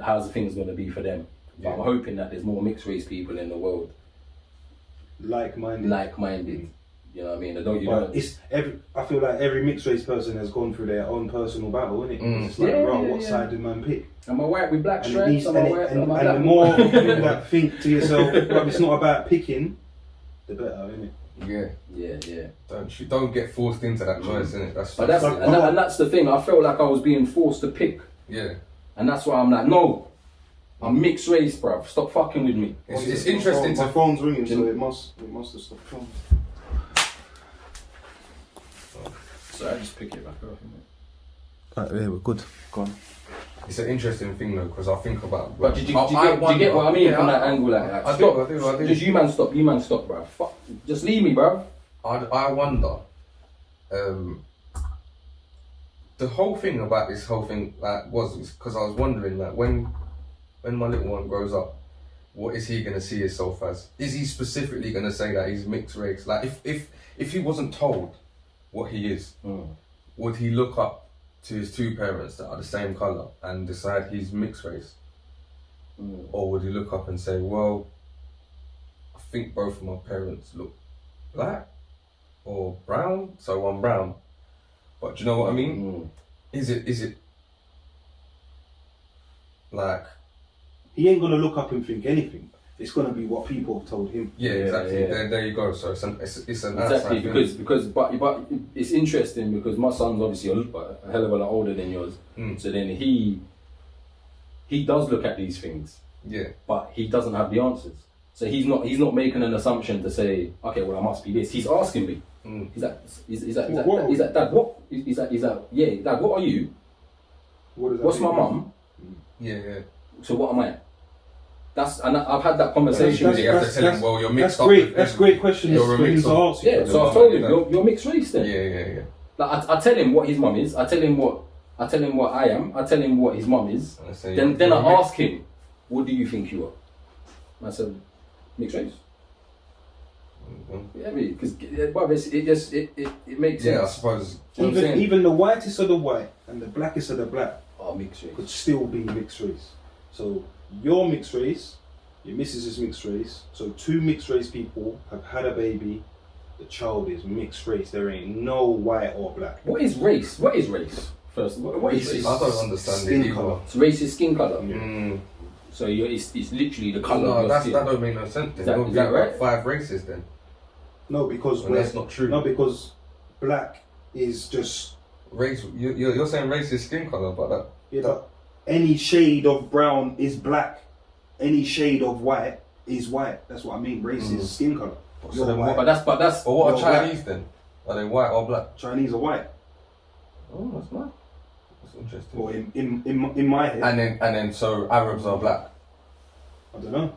how's the things going to be for them. But I'm hoping that there's more mixed race people in the world. Like-minded. You know what I mean? I feel like every mixed race person has gone through their own personal battle, innit? It's like, what side did man pick? Am I white with black And stripes? the more you that think to yourself, well, it's not about picking, the better, innit? Yeah. Don't get forced into that choice, innit? That's the thing. I felt like I was being forced to pick. Yeah. And that's why I'm like, no, I'm mixed race, bruv. Stop fucking with me. It's interesting. My phone's ringing, so it must have stopped phone. So I just pick it back up. Right, yeah, we're good. Go on. It's an interesting thing though, because I think about. But did you get what I mean from that angle? Like, I stop. do. Just you man stop, bruv. Fuck. Just leave me, bruv. I wonder, the whole thing about this whole thing like was because I was wondering like when my little one grows up, what is he gonna see himself as? Is he specifically gonna say that he's mixed race? Like if he wasn't told what he is, would he look up to his two parents that are the same colour and decide he's mixed race? Or would he look up and say, well, I think both of my parents look black or brown, so I'm brown. But do you know what I mean? Is it like he ain't gonna look up and think anything. It's gonna be what people have told him. Yeah, exactly. Yeah. There you go. So it's an exactly because but it's interesting because my son's obviously a hell of a lot older than yours. So then he does look at these things. Yeah. But he doesn't have the answers. So he's not making an assumption to say, okay, well I must be this. He's asking me. Is that dad? What is that? Yeah, dad. What are you? What's my mum? Yeah. So what am I? I've had that conversation with you. You have to tell him, well, you're mixed up. That's a great question. You're a mixed up. Yeah, so I've told him you're mixed race then. Yeah. Like I tell him what his mum is. I tell him what I am. I tell him what his mum is. Then I ask him, what do you think you are? I said, mixed race. Yeah, because it makes sense. Yeah, I suppose. Even the whitest of the white and the blackest of the black mixed race could still be mixed race. So you're mixed race, your missus is mixed race. So two mixed race people have had a baby. The child is mixed race. There ain't no white or black. What is race? What is race? First, what is race? I don't understand it either. So race is skin colour. So it's literally the colour of your skin. That don't make no sense then. Is that right? 5 races then. No, because that's not true. No, because black is just race. You're saying race is skin colour, but that. Yeah, but any shade of brown is black. Any shade of white is white. That's what I mean. Race is skin colour. So but that's. But what are Chinese then? Are they white or black? Chinese are white. Oh, that's nice. That's interesting. Or in my head. And then so Arabs are black. I don't know.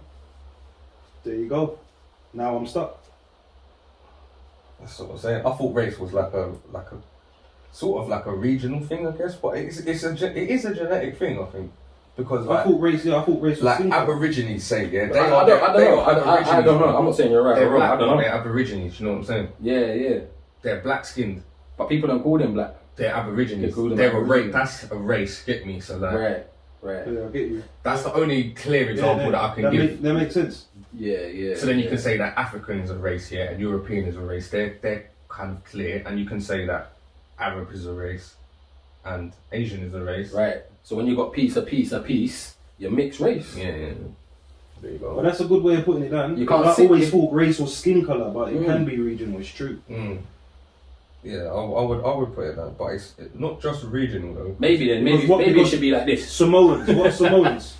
There you go. Now I'm stuck. That's what I'm saying. I thought race was like a sort of like a regional thing, I guess, but it is a genetic thing, I think, because I thought race was like single. Aborigines say, yeah, I don't know. I'm not saying you're right. They're or wrong. black, I don't know. they're Aborigines. You know what I'm saying? Yeah. They're black skinned, but people don't call them black. They're Aborigines. They They're a race. That's a race. Get me? So like, right. Yeah, I get you. That's the only clear example that I can give. That makes sense. Yeah. So then you can say that African is a race, yeah, and European is a race. They're kind of clear, and you can say that Arab is a race, and Asian is a race. Right. So when you got piece, you're mixed race. Yeah. There you go. But that's a good way of putting it down. You can't I always thought race was skin colour, but it can be regional. It's true. Yeah, I would put it down, but it's not just regional though. Maybe it should be like this. Samoans. What Samoans?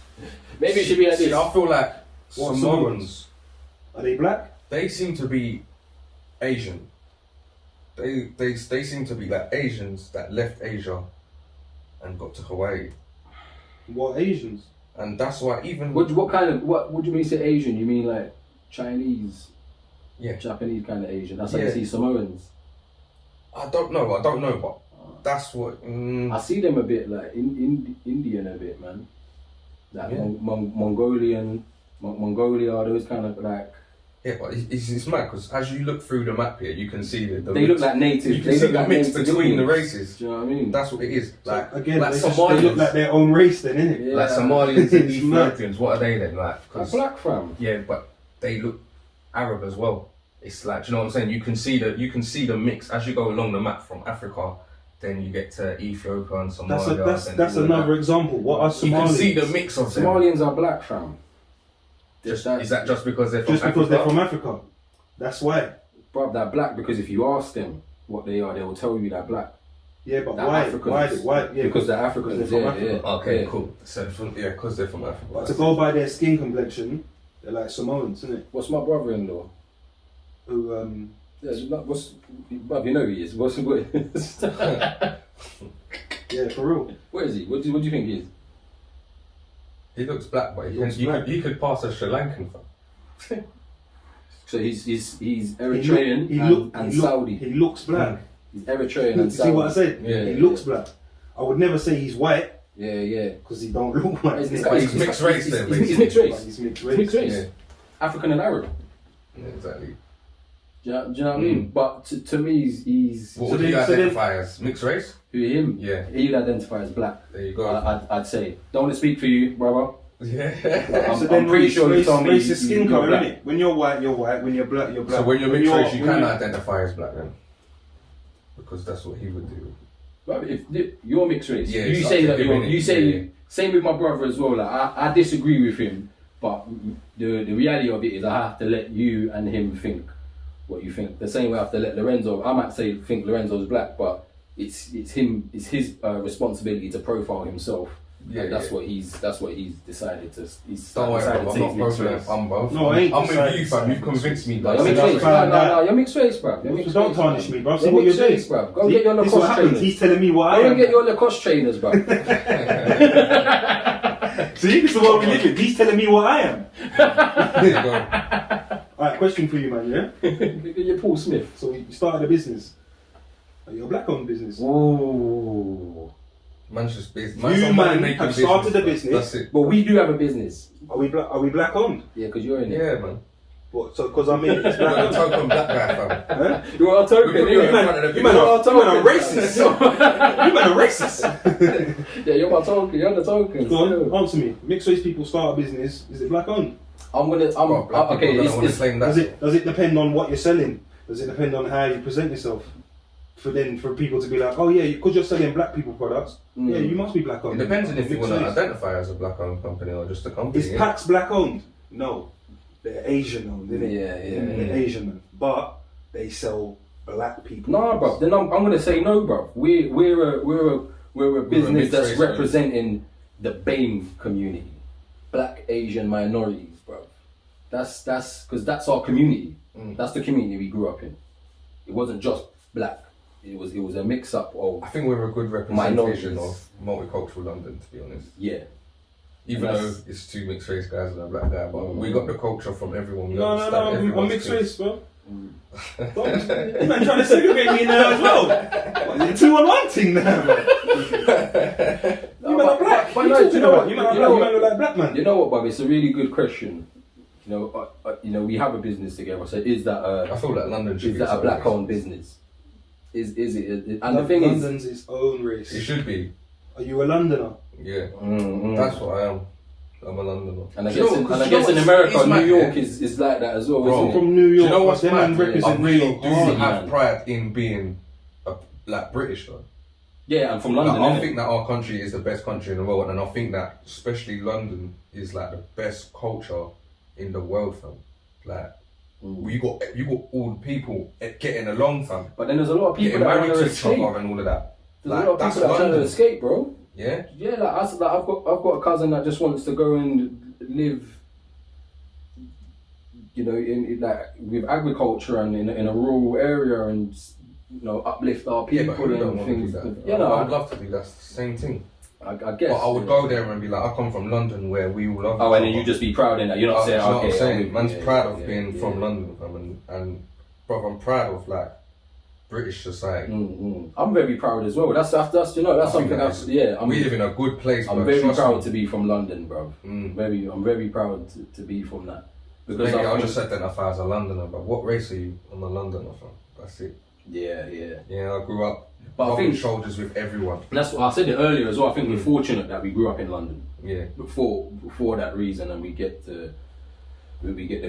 Maybe it should be like this. See, I feel like What Samoans, are they black? they seem to be Asian. They seem to be like Asians that left Asia and got to Hawaii. What Asians? And that's why even What do you mean say Asian? You mean like Chinese? Yeah. Japanese kind of Asian. That's how Yeah. you see Samoans. I don't know, but that's what I see them a bit like Indian a bit, man. Like Mongolian, Mongolia, those kind of like. yeah, but it's mad because as you look through the map here, you can see the They look like native. You can see the mix between the Indians. races. Do you know what I mean? That's what it is. Like Again, like they Somalians, look like their own race, then, innit? Yeah. like Somalians and It's mad. Ethiopians. What are they then? Like, Like black fam. yeah, but they look Arab as well. It's like, do you know what I'm saying? You can see the mix as you go along the map from Africa. Then you get to Ethiopia and Somalia. That's another example. What are Somalians? You can see the mix of them. Somalians are black fam. Is that just because they're from Just Africa? because they're from Africa. That's why. Bruv, they're black because if you ask them what they are, they will tell you they're black. Yeah, but They're why? Africans. Why? Yeah, Because they're Africans. they're from Africa. Yeah. Okay, Yeah. cool. So because they're from Africa. But to go by their skin complexion, they're like Samoans, isn't it? What's my brother-in-law? Who Yeah, bruv, you know who he is. yeah, for real. Where is he? What do you think he is? He looks black, but Looks black. he could pass a Sri Lankan. Fam. So he's Eritrean and Saudi. He looks black. He's Eritrean and See Saudi. what I said? Yeah. He looks black. I would never say he's white Yeah. because he don't look white. It's But he's mixed race then, He's mixed race. But he's mixed He's race. mixed race. Yeah. African and Arab. Yeah, exactly. Do you know what I mean? But to me, he's What So would then- you so then- identify as? Mixed race? who him. Yeah. He'd identify as black. There you go. I'd say. Don't want to speak for you, brother. Yeah. I'm pretty sure you told me race is skin you're colour, black. innit? When you're white, you're white. When you're black, you're black. So when you're mixed race, you when can you're- identify as black then? Because that's what he would do. But if you're mixed race, Yeah, you it's say up to that him, you're. innit? You say Yeah. same with my brother as well. Like I disagree with him, but the reality of it is I have to let you and him think what you think. The same way I have to let Lorenzo. I might say think Lorenzo's black, but it's him. It's his responsibility to profile himself. Yeah, And that's yeah. what he's decided to. He's Don't worry, decided bro, to I'm say not mixed pro race. I'm both. No, I ain't I'm with decided you, to fam. say You've convinced me. No, bro. you're mixed that's race. fine, No, you're mixed race, bro. You're mixed Don't race, tarnish bro. me, bro. See You're what you're mixed doing. race, bro. Go get your This is what Lacoste happens. trainers. He's telling me what I Go am. and get your Lacoste trainers, bro. See, this is what we live in. He's telling me what I am. There you go. Alright, question for you, man, yeah? Get your Paul Smith. So you started a business. You're a black-owned business. Ooh. Man's just business. You, man, have started a business. That's it. But we do have a business. Are we black-owned? Yeah, because you're in it. Yeah, man. What, so, because I'm in it, it's You're a black-owned? token black guy, fam. Huh? You're our token. You You're man- my you man are token. racist. You man are racist. Yeah, you're my token. You're the token. Go on, answer me. Mixed race people start a business. Is it black-owned? Bro, black okay. people don't want to It's, claim that. Does it depend on what you're selling? Does it depend on how you present yourself? For people to be like, oh yeah, because you're selling black people products, yeah, you must be black It owned. depends on if you Mixed want to race. identify as a black owned company or just a company. Is Pax black owned? No, they're Asian owned. Innit? Yeah. They're Asian owned, but they sell black people. Nah, bro. Then I'm gonna say no, bro. We're a business mixed that's race, representing the BAME community, Black Asian minorities, bro. That's because that's our community. That's the community we grew up in. It wasn't just black. It was a mix up of I think we're a good representation minorities. of multicultural London, to be honest. Yeah. Even And though that's- it's two mixed race guys and a black guy, but we got the culture from everyone. We No, understand I'm everyone's mixed things. race, bro. You man trying to segregate me now as well. What, is it 2-on-1 thing now, bro? You man are black. but What no, you do you talking know about? what? You man are You know black. You what? man look like black man. You know what, Bob? It's a really good question. We have a business together. So is that I feel like London should is be that a its black own owned business? Is it? And the thing is, London's its own race. It should be. Are you a Londoner? Yeah. That's what I am. I'm a Londoner. and I Do you know guess, what- and I 'cause you guess know in what's- America, it's New mad, York yeah? is like that as well. Bro, isn't it? From New York. Do you know what's but them man mad? represent I really New York do hard. have man. pride in being a black British though. Yeah, and from Like, London. I innit? think that our country is the best country in the world, and I think that especially London is like the best culture in the world, fam. Like you got all the people getting along, fam. But then there's a lot of people Getting that married want to to each escape. other and all of that. There's Like a lot of that's people that are trying to London. escape, bro. Yeah. Yeah, I've got a cousin that just wants to go and live, in like with agriculture and in a rural area and uplift our Yeah, people but who don't and want to do things. that? Yeah, no, I would love to do that. It's the same thing. I guess. But I would go there and be like, I come from London where we all love. Oh, each and then other. you just be proud in that. You're not Do saying, you know what okay, I'm saying? I'm- Man's yeah, proud of yeah, being yeah. from London, fam, and bro, I'm proud of like British society. I'm very proud as well. That's something else. Yeah, We live in a good place. I'm bro, very trust proud me. to be from London, bro. I'm very proud to be from that. Because Maybe I I'll think- just identify as a Londoner, but what race are you? I'm a Londoner, fam. That's it. Yeah. Yeah, I grew up But I rubbing think- shoulders with everyone. And that's what I said it earlier as well. I think we're fortunate that we grew up in London. Yeah. For that reason, and we get the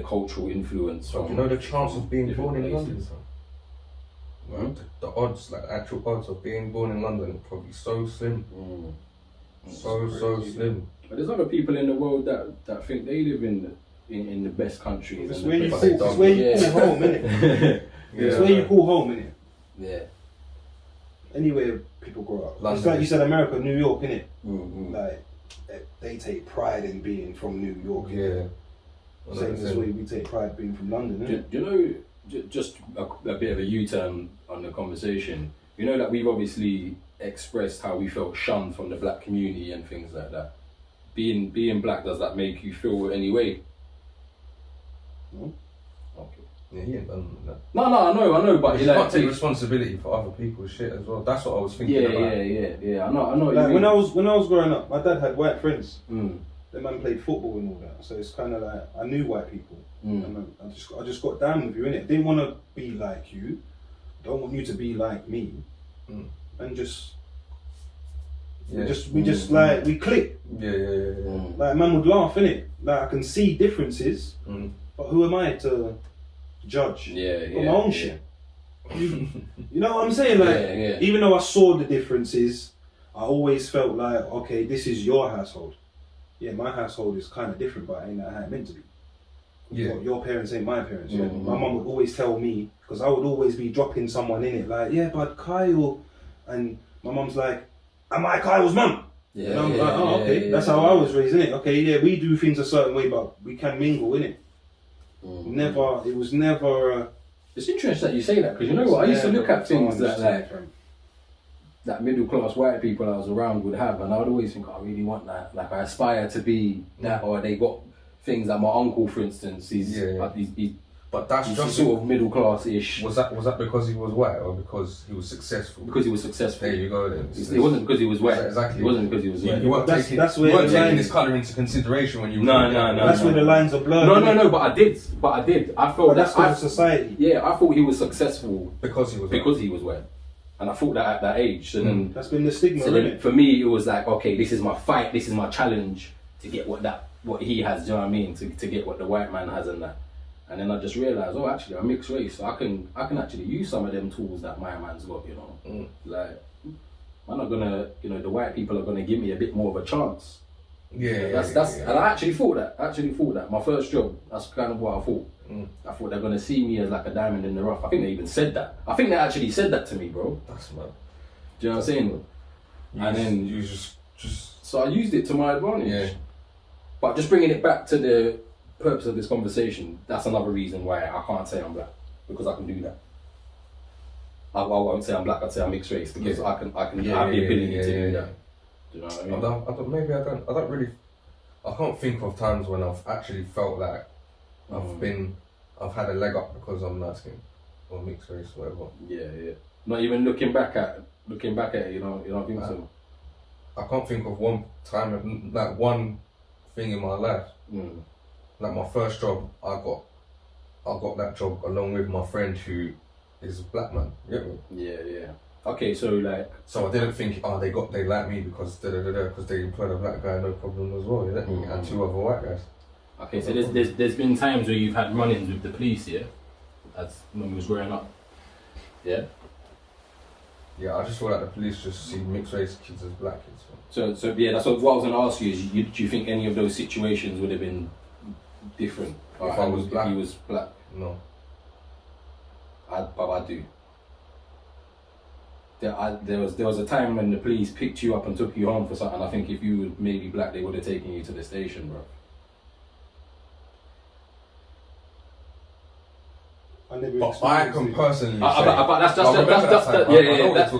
cultural influence So from. you know the chance of being different born in places. London, fam? Right? The odds, like the actual odds of being born in London, are probably so slim. So slim. But there's other people in the world that think they live in the best countries. It's and where the you best- they call, don't. it's where you Yeah. call home, innit? It's where you call home, innit? Yeah. Anywhere people grow up. It's London. like you said, America, New York, innit? Mm-hmm. Like, they take pride in being from New York. Yeah. Same as way we take pride being from London, innit? Do you know, just a bit of a U-turn on the conversation, you know that we've obviously expressed how we felt shunned from the black community and things like that. Being black, does that make you feel any way? No. Okay. Yeah, he ain't done that. No, I know, but You can't take responsibility for other people's shit as well. That's what I was thinking about. Yeah. I know. What Like you when mean. I was growing up, my dad had white friends. Mm. The man played football and all that, so it's kind of like I knew white people, Mm. and I just got down with you innit. Didn't want to be like you, don't want you to be like me, and just we just like we click. Yeah. Like man would laugh innit. Like I can see differences, but who am I to judge? Yeah. My own shit. You know what I'm saying? Like even though I saw the differences, I always felt like okay, this is your household. Yeah, my household is kind of different, but ain't that how it meant to be. Yeah. Your parents ain't my parents. Yeah. My mum would always tell me, because I would always be dropping someone in it, like, yeah, but Kyle, and my mum's like, am I Kyle's mum? And I'm like, oh, okay, that's how I was raised, innit? Okay, yeah, we do things a certain way, but we can mingle, innit? It was never. It's interesting that you say that, because you know what, I used to look at things that middle class white people I was around would have, and I would always think, I really want that. Like I aspire to be that, or they got things like my uncle, for instance. He's but that's he's just sort of middle class-ish. Was that because he was white or because he was successful? Because he was successful. There you go then. It wasn't because he was white. Exactly. It wasn't because he was white. You weren't taking his colour into consideration when you. No. That's where the lines are blurred. No. But I did. I felt that's that society. Yeah, I thought he was successful because he was white. And I thought that at that age. And then that's been the stigma, so isn't then it? for me, it was like, okay, this is my fight, this is my challenge to get what he has, do you know what I mean? To get what the white man has and that. And then I just realised, oh, actually, I'm mixed race, so I can actually use some of them tools that my man's got, you know. Like, I'm not gonna, the white people are gonna give me a bit more of a chance. That's and I actually thought that. My first job, that's kind of what I thought. I thought they're gonna see me as like a diamond in the rough. I think they even said that. I think they actually said that to me, bro. That's mad. Do you know what I'm saying? You just so I used it to my advantage. Yeah. But just bringing it back to the purpose of this conversation, that's another reason why I can't say I'm black, because I can do that. I won't say I'm black, I'd say I'm mixed race, because I have the ability to do that. Do you know what I mean? I don't really. I can't think of times when I've actually felt like I've had a leg up because I'm light skinned or mixed race, whatever. Yeah. Not even looking back at it, you know, I think so. I can't think of one time, like one thing in my life. Like my first job, I got that job along with my friend who is a black man. Yeah. Okay, so I didn't think they like me because because they employed a black guy, no problem as well, and two other white guys. Okay, so there's been times where you've had run-ins with the police, yeah? As when we was growing up. Yeah? Yeah, I just feel like the police just see mixed race kids as black kids. So yeah, that's what I was going to ask you is, do you think any of those situations would have been different if I was black? If he was black? No. But I do. There was a time when the police picked you up and took you home for something. I think if you were maybe black, they would have taken you to the station, bro. But I can personally say,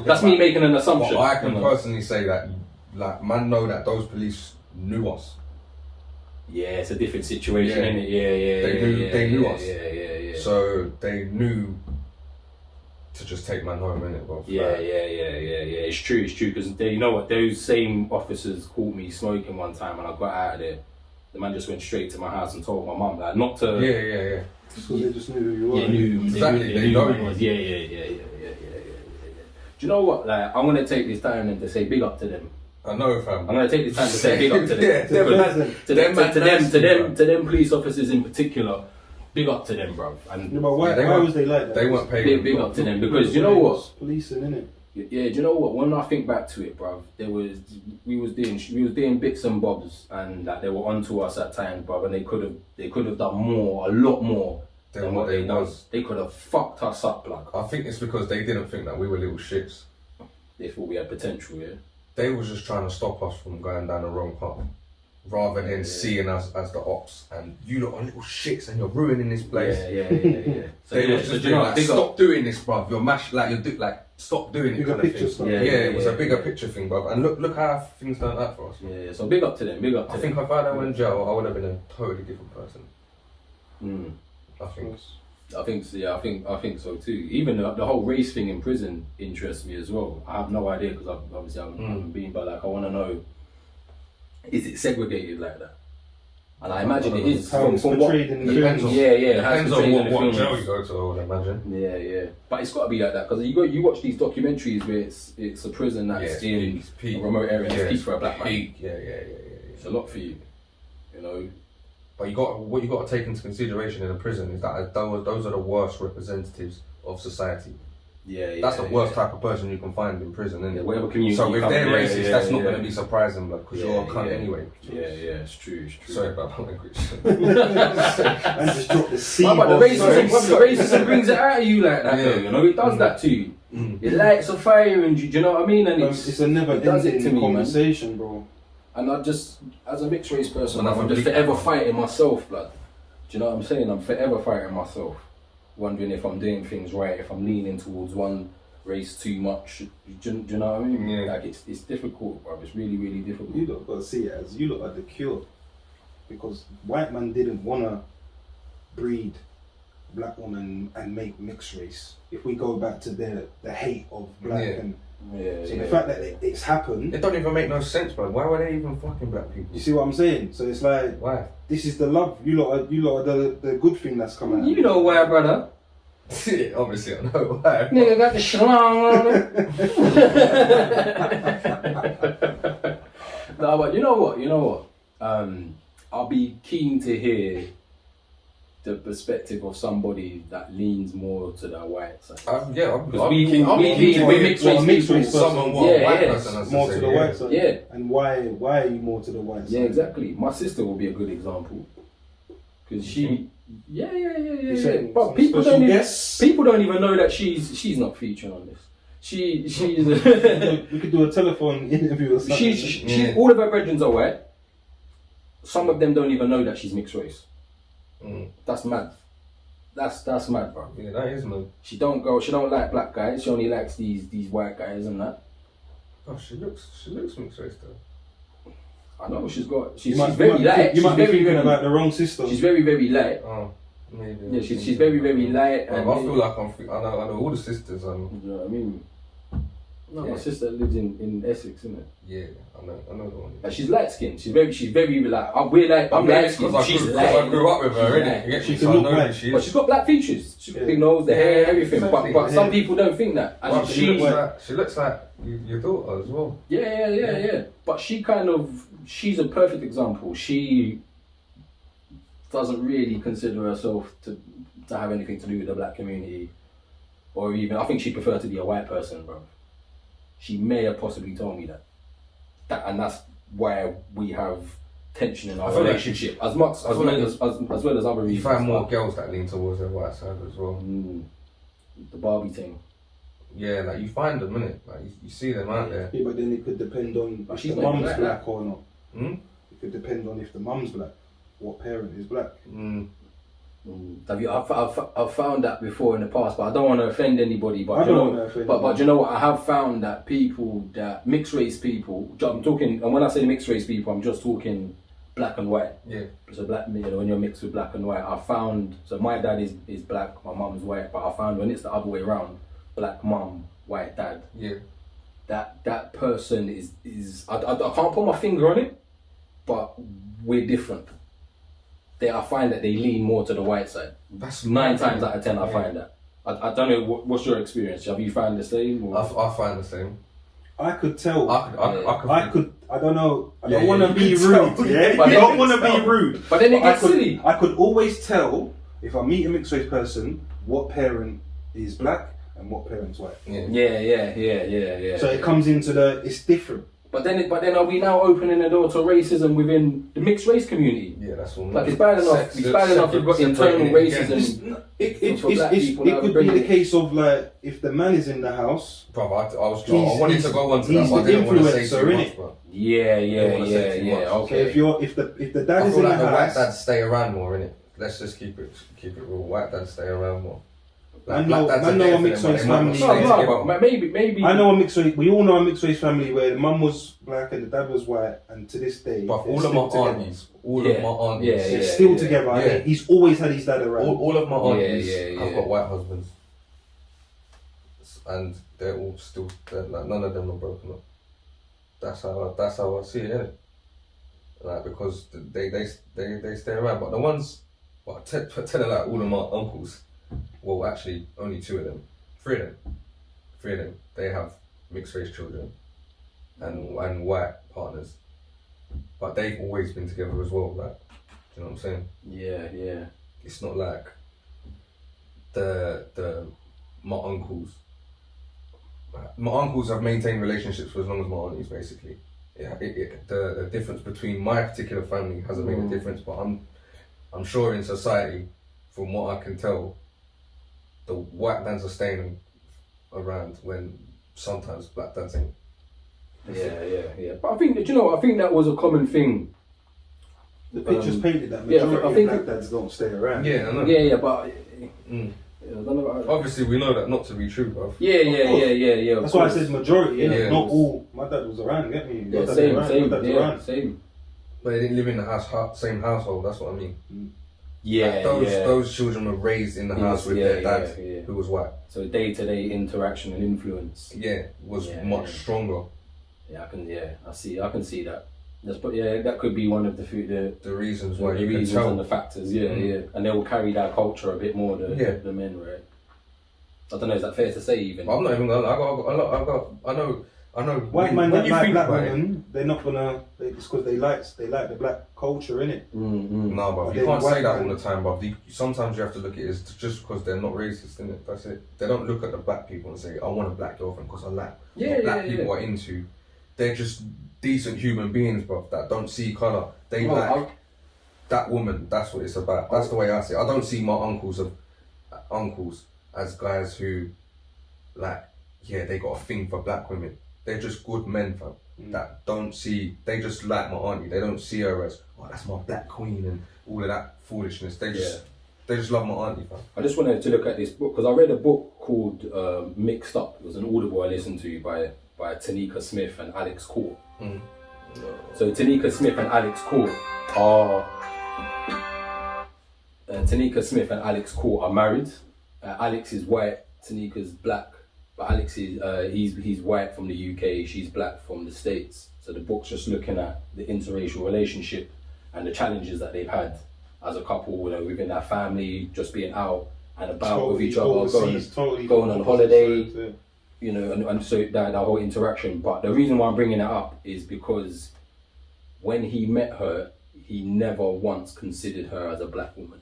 that's me making an assumption. But I can personally say that, like, man, know that those police knew us. Yeah, it's a different situation, isn't it? Yeah. They knew us. Yeah. So they knew to just take man home, innit, bro? Yeah. It's true, because you know what? Those same officers caught me smoking one time, and I got out of there. The man just went straight to my house and told my mum, like, not to. Yeah. So they just knew who you were. Yeah, they knew who it was. Yeah. Do you know what? Like, I'm gonna take this time and to say big up to them. I know, fam. I'm gonna take this time to say big up to them. To them police officers in particular, big up to them, bro. And but why was they like that? They weren't paid. Big up to them, because you know what? Policing, innit? Yeah, do you know what? When I think back to it, bro, we was doing bits and bobs, and that they were onto us at times, bro, and they could have done a lot more than what they done. They could have fucked us up, like. I think it's because they didn't think that we were little shits. They thought we had potential, yeah. They was just trying to stop us from going down the wrong path, rather than seeing us as the ops and you lot are little shits and you're ruining this place. Yeah. They was just like, stop doing this, bruv. You're stop doing it. Kind of thing. It was a bigger picture thing, bruv. And look how things turned out for us. Yeah. So big up to them. I think if I went in jail, I would have been a totally different person. I think. I think so, yeah, I think so too. Even the whole race thing in prison interests me as well. I have no idea because obviously I haven't been, but like I want to know, is it segregated like that? And I imagine it is. How it's portrayed in the Depends films. on, Yeah, depends on what films. jail you go to, I would imagine. Yeah. But it's got to be like that because you watch these documentaries where it's a prison that's in peak. a remote area. It's peak for a black man. Peak. Yeah. It's a lot for you, you know. But what you got to take into consideration in a prison is that those are the worst representatives of society. Yeah. That's the worst type of person you can find in prison, isn't it? Whatever community. So if they're racist, that's not yeah. going to be surprising, because you're a cunt anyway. Yeah, it's true. Sorry about my language. And just drop the C. But the bomb. racism brings it out of you like that, though, you know. It does that to you. It lights a fire in you. Do you know what I mean? And It's a never does it to ending me, man. conversation, bro. And I just, as a mixed race person, Another I'm just big- forever fighting myself, blood. Do you know what I'm saying? I'm forever fighting myself, wondering if I'm doing things right, if I'm leaning towards one race too much. Do you know what I mean? Yeah. Like it's difficult, bro. It's really, really difficult. You lot got to see it as you lot are the cure, because white man didn't wanna breed black woman and make mixed race. If we go back to the hate of black and so the fact that it's happened. It don't even make no sense, bro. Why were they even fucking black people? You see what I'm saying? So it's like, Why? this is the love. You lot are the good thing that's come out. You know why, brother? Obviously, I know why. Nigga got the schlong on it. No, but you know what? I'll be keen to hear the perspective of somebody that leans more to the white side. Because we're mixed race people. Someone white person has more to to say, the white side. Yeah. And why are you more to the white side? Yeah, exactly. My sister will be a good example because she. You saying But some people special don't even, guests? people don't even know that she's not featuring on this. She's We could do a telephone interview or something. she all of her brethren are white. Some of them don't even know that she's mixed race. That's mad. That's mad, bro. Yeah, that is mad. She don't like black guys. She only likes these white guys and that. Oh, she looks mixed race though. I know she's very light. You might be She's very, thinking very, about the wrong system. she's very, very light. Oh, maybe. Yeah, she's very, very light. I And feel like I know all the sisters. you know what I mean? No, Yeah. my sister lives in Essex, isn't it? Yeah, I know the one. And she's light skinned. She's very like. I'm light skinned. She's I light. grew up with her, She's innit? light. You get She me? can So I look know who white, she But is. she's got black features. She's got Yeah. big nose, the hair, everything. exactly. But some Yeah. people don't think that. And Well, she, she looks like your daughter as well. yeah. But she's a perfect example. She doesn't really consider herself to have anything to do with the black community, or even I think she preferred to be a white person, bro. She may have possibly told me that, and that's why we have tension in our I feel like relationship as well as other reasons. You find more girls that lean towards their white side as well. The Barbie thing. Yeah, like you find them, innit? Like you see them out there. Yeah, but then it could depend on But if she's the not mum's black. black or not. Hmm? It could depend on if the mum's black. What parent is black? I've found that before in the past, but I don't want to offend anybody. But I don't wanna offend but you know what? I have found that mixed race people. I'm talking, and when I say mixed race people, I'm just talking black and white. Yeah. So when you're mixed with black and white, I found. So my dad is black, my mum's white, but I found when it's the other way around, black mum, white dad. Yeah. That person is I can't put my finger on it, but we're different. I find that they lean more to the white side. That's 9 times out of 10, I find that. I don't know, what's your experience? Have you found the same? Or? I find the same. I could tell. I could. I don't know. I Yeah, don't want to you be can rude. tell. Yeah, But I then don't you want to can be tell. rude. But then it I gets could, silly. I could always tell if I meet a mixed race person what parent is black and what parent's white. Yeah. So it comes into it's different. But then are we now opening the door to racism within the mixed race community? Yeah, that's all. Like it's bad enough. It's bad enough you've got internal racism. For black people, now It could we're be the bringing- case of like if the man is in the house. Bro, I He's- wanted to go on to that, he's but I the didn't want to say influencer, too much, innit? bro. Yeah. So Okay. if the dad I is feel in like the the white house, dads stay around more, innit? Let's just keep it real. White dads stay around more. Like, I know black dads are a there for mixed them, race but they might not family. stay No, together. but maybe. I know a mixed race. We all know a mixed race family where the mum was black and the dad was white, and to this day, But they're all of still my together. aunties, all of my aunties, Yeah, They're yeah, still yeah. together. Yeah. He's always had his dad around. all of my aunties Yeah. have got white husbands, and they're all still. Like, none of them are broken up. That's how I see it, innit? Like, because they stay around, but the ones, but tell her, like, all of my uncles, well, actually only 2 of them, 3 of them, they have mixed race children, and white partners, but they've always been together as well. Like, do you know what I'm saying? Yeah. It's not like my uncles have maintained relationships for as long as my aunties, basically. Yeah, the difference between my particular family hasn't made a difference, but I'm sure in society, from what I can tell, the white dads are staying around when sometimes black dads ain't. Yeah. But I think that, I think that was a common thing. The picture's painted that yeah, majority I think of black dads don't stay around. Yeah, I know. Yeah, but Mm. I don't know about Obviously, we know that not to be true, bro. Yeah. of That's why I course. said majority. Yeah. Yeah. Not all. My dad was around. Get me? Your Yeah, dad same, was around. My dad's around. same. But they didn't live in the same household. That's what I mean. Yeah, Like, those children were raised in the house with their dad, who was white. So day-to-day interaction and influence. Yeah, was much stronger. Yeah, I can see that. That could be one of the reasons why the you can reasons tell. and the factors. Yeah, and they will carry that culture a bit more. The men, right? I don't know. Is that fair to say? Even I'm not even gonna. I know. White when men that you like think black about it, women, they're not gonna. It's because they like the black culture, innit? no, but But you then can't say white that all men- the time. But sometimes you have to look at it as just because they're not racist, innit? That's it. They don't look at the black people and say, "I want a black girlfriend because I like what black people are into." They're just decent human beings, bro, that don't see colour. They that woman. That's what it's about. That's the way I see it. I don't see my uncles as guys who, like, they got a thing for black women. They're just good men, fam. That don't see. They just like my auntie. They don't see her as, oh, that's my black queen and all of that foolishness. They just love my auntie, fam. I just wanted to look at this book because I read a book called Mixed Up. It was an Audible I listened to by Tanika Smith and Alex Court. So Tanika Smith and Alex Court are married. Alex is white, Tanika's black, but Alex is he's white from the UK, she's black from the States. So the book's just looking at the interracial relationship and the challenges that they've had as a couple, within their family, just being out and about with each other, going on holiday. And so that whole interaction. But the reason why I'm bringing it up is because when he met her, he never once considered her as a black woman.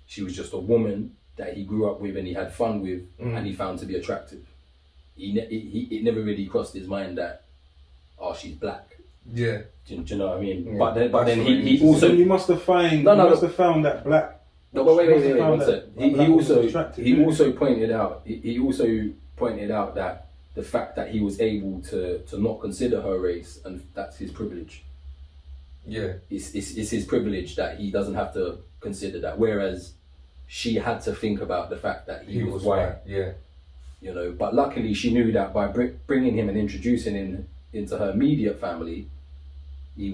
She was just a woman that he grew up with and he had fun with and he found to be attractive. It never really crossed his mind that, she's black. Yeah. Do you know what I mean? Yeah. But then he also... So you must have found that black... No, but wait, one sec. He also pointed out that the fact that he was able to not consider her race, and that's his privilege. Yeah. It's his privilege that he doesn't have to consider that, whereas she had to think about the fact that he was white. Yeah. But luckily she knew that by bringing him and introducing him into her immediate family, he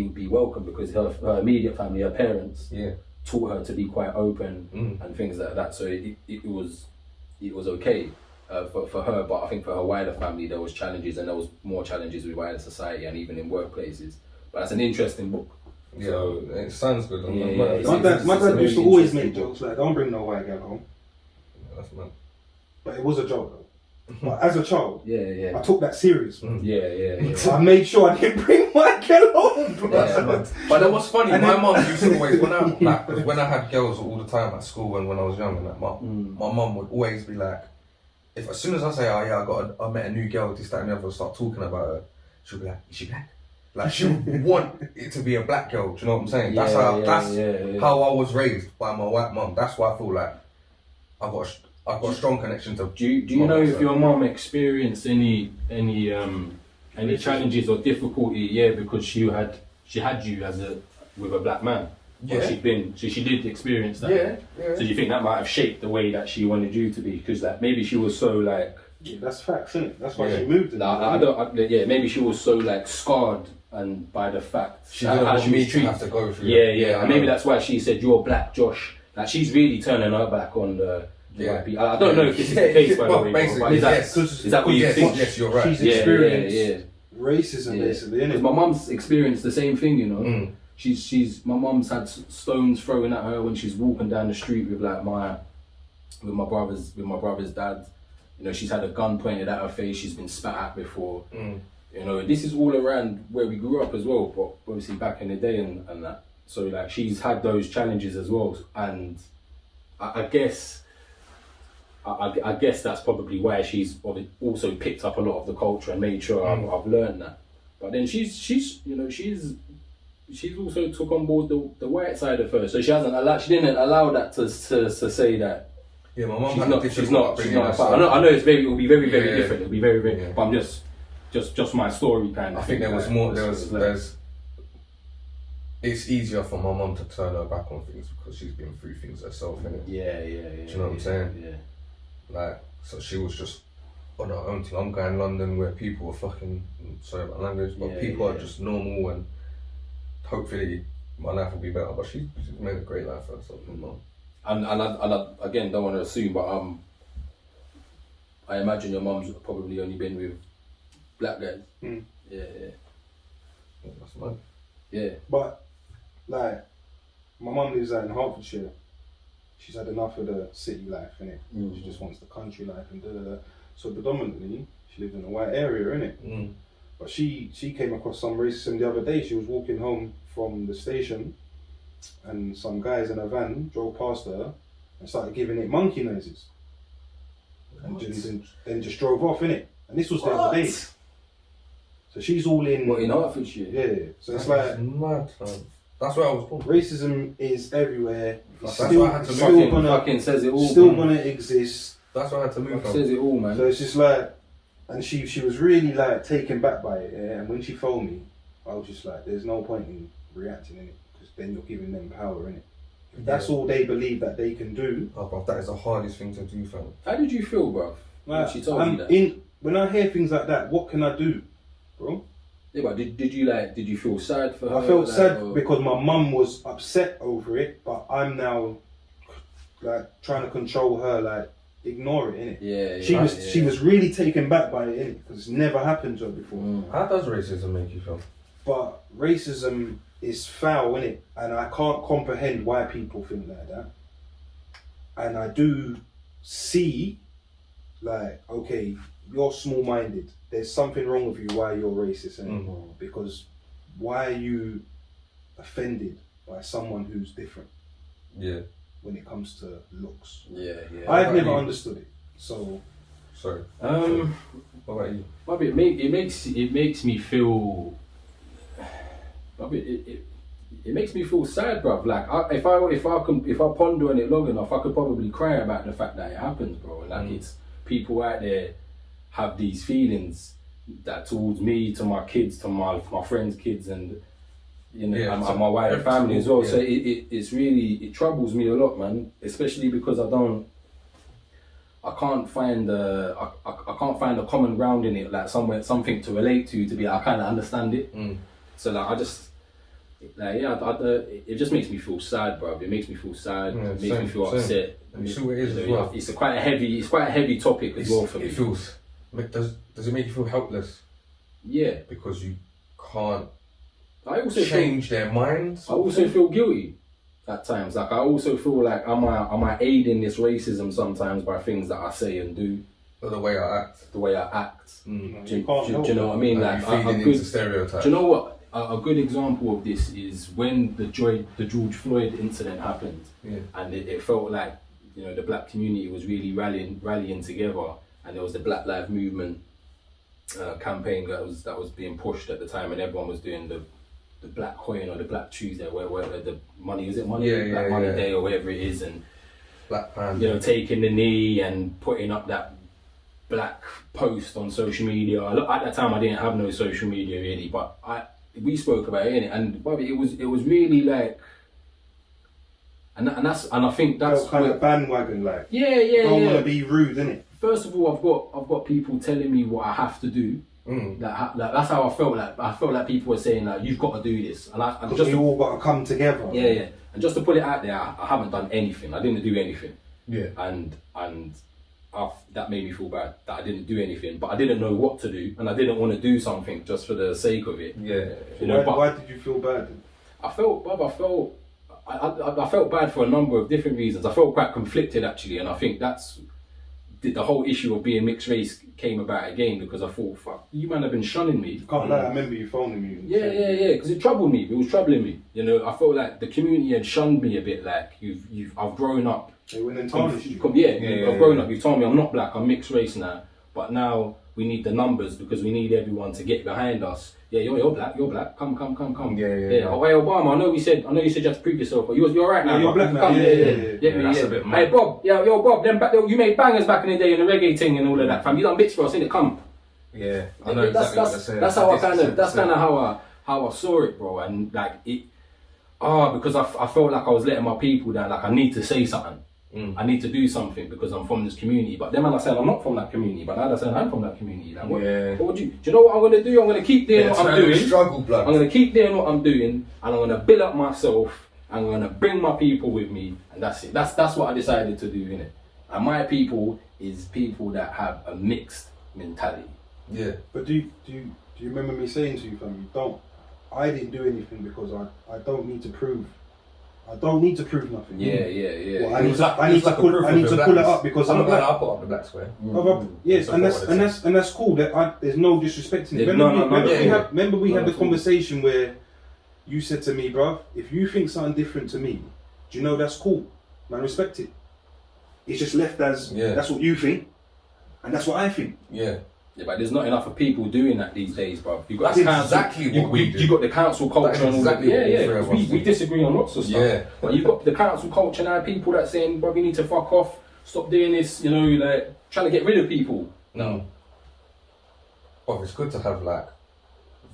would be welcome, because her immediate family, her parents, taught her to be quite open and things like that. So it was okay for her, but I think for her wider family there was challenges, and there was more challenges with wider society and even in workplaces. But that's an interesting book. Yeah, so, it sounds good. My dad used to always make jokes like, "Don't bring no white girl home." That's mad. But it was a joke though. But as a child, I took that serious. Yeah. I made sure I didn't bring white girl home. But that was funny. My mum used to always, when I had girls all the time at school and when I was young, and my mum would always be like, as soon as I say, I met a new girl, this, that, and the other, start talking about her, she'll be like, is she black? Like, she'll want it to be a black girl. Do you know what I'm saying? That's how I was raised by my white mum. That's why I feel like I've got a strong connection to. Do you know if your mum experienced any challenges or difficulty? Yeah, because she had you with a black man. Or she'd been, so she did experience that. Yeah. So do you think that might have shaped the way that she wanted you to be? Because like maybe she was so like, Yeah, that's facts, isn't it? That's why Yeah. she moved. maybe she was so like scarred and by the fact She how didn't want she me was to treated. have to go through Yeah. I And maybe know. that's why she said you're black, Josh. Like she's really turning her back on the white people. I don't know if this is the case by the way, basically, but is that, yes. is that what you yes, think? yes, you're right. She's Yeah, experienced yeah. racism, basically, Because innit? my mum's experienced the same thing, you know. Mm. My mum's had stones thrown at her when she's walking down the street with like my brother's dad. You know, she's had a gun pointed at her face. She's been spat at before. Mm. You know, this is all around where we grew up as well, but obviously back in the day and that. So like she's had those challenges as well, and I guess that's probably why she's also picked up a lot of the culture and made sure I've learned that. But then she's also took on board the white side of her, so she didn't allow that to say that Yeah, my mum she's had not a different she's not upbringing a herself. part. I know it will be very Yeah. different. It'll be very Yeah. but I'm just my story kind of. I think there was like, more. it's like- There's. It's easier for my mum to turn her back on things because she's been through things herself, innit? Yeah. Do you know what I'm saying? Yeah. Like, so she was just on her own thing. I'm going London where people are fucking, sorry about language, but people are just normal, and hopefully my life will be better. But she's made a great life for herself, my mum. And I again don't want to assume, but I imagine your mum's probably only been with black guys. Mm. Yeah. Yeah, that's mad. Yeah. But, like, my mum lives out in Hertfordshire. She's had enough of the city life, innit? Mm. She just wants the country life and da. So predominantly, she lived in a white area, innit? Mm. But she came across some racism the other day. She was walking home from the station, and some guys in a van drove past her and started giving it monkey noises. And then just drove off, innit? And this was the other day. So she's all in. What, in Hertfordshire? Yeah. So it's That's like mad, man. That's where I was born. racism is everywhere. It's That's still, why I had to still move. gonna Fucking says it all. still man. gonna exist. That's where I had to move from. Says it all, man. So it's just like, and she was really like taken back by it. Yeah? And when she phoned me, I was just like, there's no point in reacting in it, because then you're giving them power in it. If that's all they believe that they can do. Oh, bro, that is the hardest thing to do, fam. How did you feel, bro? When Like, she told you that? When I hear things like that, what can I do, bro? Yeah, but did you feel sad for her? I felt like, sad or- because my mum was upset over it, but I'm now like trying to control her, like ignore it, innit? Yeah. She was really taken back by it, innit? Because it's never happened to her before. How does racism make you feel? But racism is foul, innit? And I can't comprehend why people think like that. And I do see, like, okay, you're small-minded. There's something wrong with you why you're racist, innit? Because why are you offended by someone who's different Yeah. when it comes to looks? Yeah. I've never understood it. So, Sorry. What about you? But it makes me feel. It makes me feel sad, bruv. Like if I ponder on it long enough, I could probably cry about the fact that it happens, bro. Like it's people out there have these feelings that towards me, to my kids, to my friends' kids, and you know, Yeah, and so my wider every family as school, well. So it's really, it troubles me a lot, man. Especially because I can't find a common ground in it, like something to relate to be. I kind of understand it. So like I just. Like it just makes me feel sad, bro. It makes me feel sad. Yeah, it makes me feel upset. And you see what it is as well. It's quite a heavy topic as well for me. It feels. Does it make you feel helpless? Yeah, Because you can't I also change their minds. I also feel guilty at times. Like I also feel like am I aiding this racism sometimes by things that I say and do, the way I act. the way I act. Do you you can't help know what I mean? Like Like you feeding into stereotypes. do you know what? A good example of this is when the George Floyd incident happened, and it felt like, you know, the black community was really rallying together, and there was the Black Lives Movement campaign that was being pushed at the time, and everyone was doing the Black Coin or the Black Tuesday, where the money, is it money, Black Money Day or whatever it is, and Black Panther. you know, taking the knee and putting up that black post on social media. At that time, I didn't have no social media really, but we spoke about it, innit? And Bobby, it was really like and I think that's Felt kind of bandwagon like. yeah. Don't want to be rude, innit? First of all, I've got people telling me what I have to do. Like that's how I felt. Like I felt like people were saying like you've got to do this, and Because just we all got to come together. yeah. And just to put it out there, I haven't done anything. I didn't do anything. Yeah. And that made me feel bad that I didn't do anything, but I didn't know what to do, and I didn't want to do something just for the sake of it. Yeah. You know, but Why did you feel bad then? I felt bad for a number of different reasons. I felt quite conflicted actually, and I think that's the whole issue of being mixed race came about again because I thought, fuck, you man have been shunning me. Can't lie, I remember you phoning me. Yeah, because it troubled me. It was troubling me. You know, I felt like the community had shunned me a bit. Like I've grown up. They went and tarnished you. I've grown up. You've told me I'm not black. I'm mixed race now. But now we need the numbers because we need everyone to get behind us. Yeah, you're black. You're black. Come. Yeah. Oh, hey, Obama. I know you said you had to prove yourself, but you're right now. Yeah, you're black now. Come. Yeah, that's a bit mad. Hey, Bob. Yeah, yo, Bob. You made bangers back in the day in the reggae thing and all of that, fam. You done bits for us, innit? Come. Yeah, I know exactly what they're saying. That's how that's kind of how I saw it, bro. And like it, because I felt like I was letting my people down. Like I need to say something. I need to do something because I'm from this community. But then when I said I'm not from that community, but now they're saying I'm from that community. Like, what would you? Do you know what I'm gonna do? I'm gonna keep doing what I'm doing. Struggle, blood. I'm gonna keep doing what I'm doing, and I'm gonna build up myself. I'm gonna bring my people with me, and that's it. That's what I decided to do, innit? And my people is people that have a mixed mentality. Yeah. But do you remember me saying to you, fam, I didn't do anything because I don't need to prove. I don't need to prove nothing. Yeah. Well, I need to pull it up because I'm black. I'll put up the black square. Yes, and that's cool. There's no disrespect in it. Remember we had the conversation where you said to me, bruv, if you think something different to me, do you know that's cool? Man, respect it. It's just left as that's what you think, and that's what I think. Yeah. Yeah, but there's not enough of people doing that these days, bro. You got That's exactly what we do. You got the council culture and all that. Yeah. We disagree on lots of stuff. Yeah. But you've got the council culture now, people that saying, bro, you need to fuck off, stop doing this, you know, like trying to get rid of people. No. But it's good to have like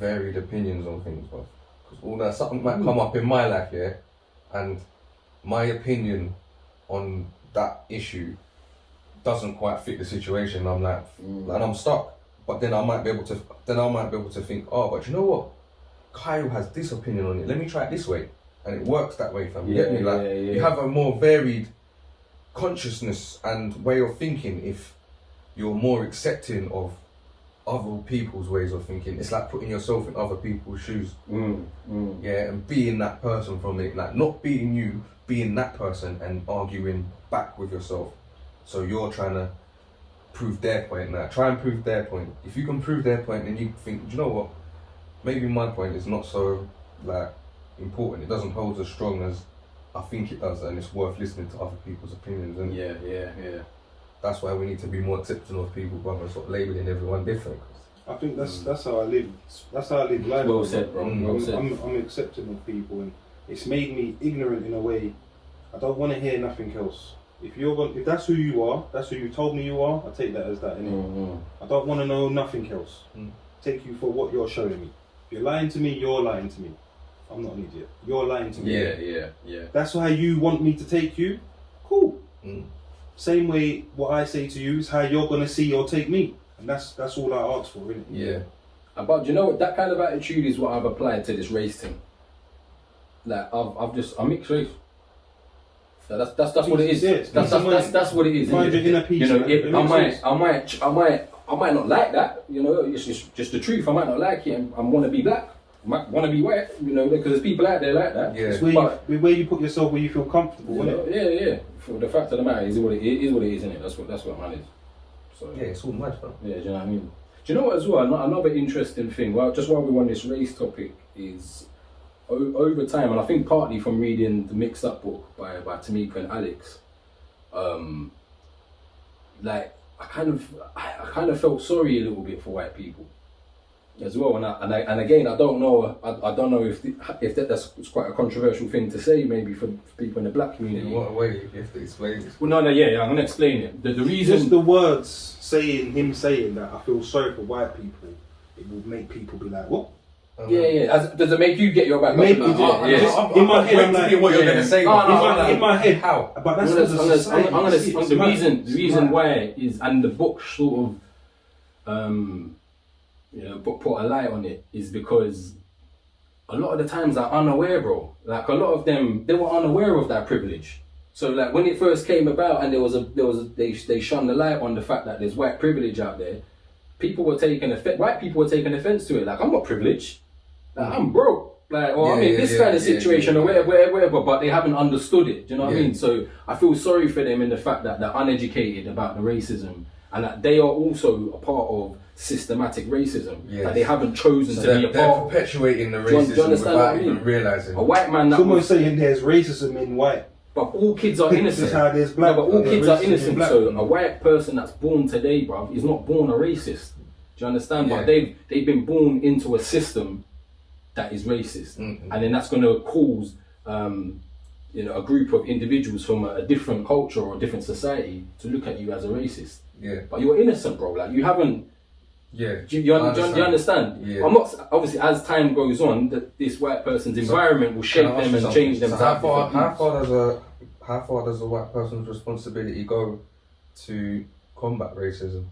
varied opinions on things, bro. Because all that something might come up in my life, and my opinion on that issue doesn't quite fit the situation. I'm like, and I'm stuck. But then I might be able to think, oh, but you know what? Kyle has this opinion on it. Let me try it this way, and it works that way, fam. You get me? Like you have a more varied consciousness and way of thinking if you're more accepting of other people's ways of thinking. It's like putting yourself in other people's shoes. Yeah, and being that person from it, like not being you, being that person and arguing back with yourself. So you're trying to prove their point now. Try and prove their point. If you can prove their point, then you think, do you know what? Maybe my point is not so like important. It doesn't hold as strong as I think it does, and it's worth listening to other people's opinions. And Yeah. that's why we need to be more accepting of people, brother, and stop labelling everyone different. I think that's how I live. That's how I live life. Well said, bro. Well said. I'm accepting of people, and it's made me ignorant in a way. I don't want to hear nothing else. If that's who you are, that's who you told me you are, I take that as that, innit? I don't want to know nothing else. Take you for what you're showing me. If you're lying to me, you're lying to me. I'm not an idiot. You're lying to me. Yeah. That's how you want me to take you? Cool. Same way what I say to you is how you're going to see or take me. And that's all I ask for, innit? Yeah. But do you know what? That kind of attitude is what I've applied to this race thing. Like, I'm mixed race. So that's what it is. Yes. That's what it is. Find your inner peace. You know, I might not like that. You know, it's just the truth. I might not like it, and I want to be black. I might want to be white. You know, because there's people out there like that. Yeah. It's where you put yourself where you feel comfortable. Yeah. For the fact of the matter is what it is, isn't it? That's what man is. So yeah, it's all mad, bro. Yeah, do you know what I mean? Do you know what as well? Another interesting thing. Well, just while we're on this race topic is. Over time, and I think partly from reading the Mixed Up book by Tamika and Alex, like I kind of felt sorry a little bit for white people as well, and again I don't know if that's quite a controversial thing to say, maybe for people in the black community. In what way? You have to explain this. Well, no, yeah, I'm gonna explain it. The reason, just the words saying that I feel sorry for white people, it will make people be like, what? Does it make you get your back? Maybe up? just in my head, I'm like, what you're gonna say. in my head, how? but that's because of society. The reason why is, and the book sort of, put a light on it, is because a lot of the times are unaware, bro. Like a lot of them, they were unaware of that privilege. So like when it first came about, and they shone the light on the fact that there's white privilege out there. White people were taking offense to it. Like, I'm not privileged. Like, I'm broke. Like, or I'm in this kind of situation, or whatever. But they haven't understood it. Do you know what I mean? So I feel sorry for them in the fact that they're uneducated about the racism, and that they are also a part of systematic racism. That they haven't chosen to be a part. They're perpetuating the racism without even realizing. A white man. Someone's saying there's racism in white. But all kids are innocent. How there's black. No, but all kids are innocent. Black. So a white person that's born today, bruv, is not born a racist. Do you understand? Yeah. But they've been born into a system that is racist, and then that's going to cause a group of individuals from a different culture or a different society to look at you as a racist. Yeah. But you're innocent, bro. Like, you haven't. Yeah. Do you understand? Yeah. I'm not, obviously, as time goes on, that this white person's environment will shape them and change them. So how far does a white person's responsibility go to combat racism?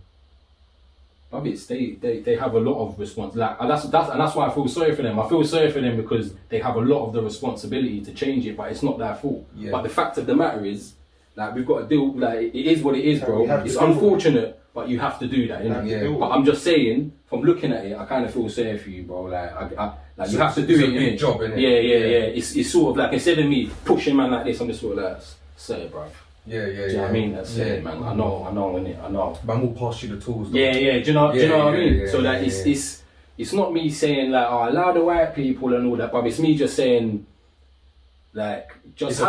They have a lot of response. Like, and that's why I feel sorry for them. I feel sorry for them because they have a lot of the responsibility to change it, but it's not their fault. Yeah. But the fact of the matter is, like, we've got to deal. Like, it is what it is, bro. It's deal with unfortunate, but you have to do that. Innit? Yeah. But I'm just saying, from looking at it, I kind of feel sorry for you, bro. Like, you have to do it's it. a big innit? job, innit? Yeah. It's sort of like, instead of me pushing man like this, I'm just sort of like, say it, bro. Yeah. Do you know what I mean? That's it, man. I know, innit? I know. Man will pass you the tools. Though. Yeah. Do you know what I mean? Yeah, so that it's not me saying like, oh, allow the white people and all that, but it's me just saying, like, just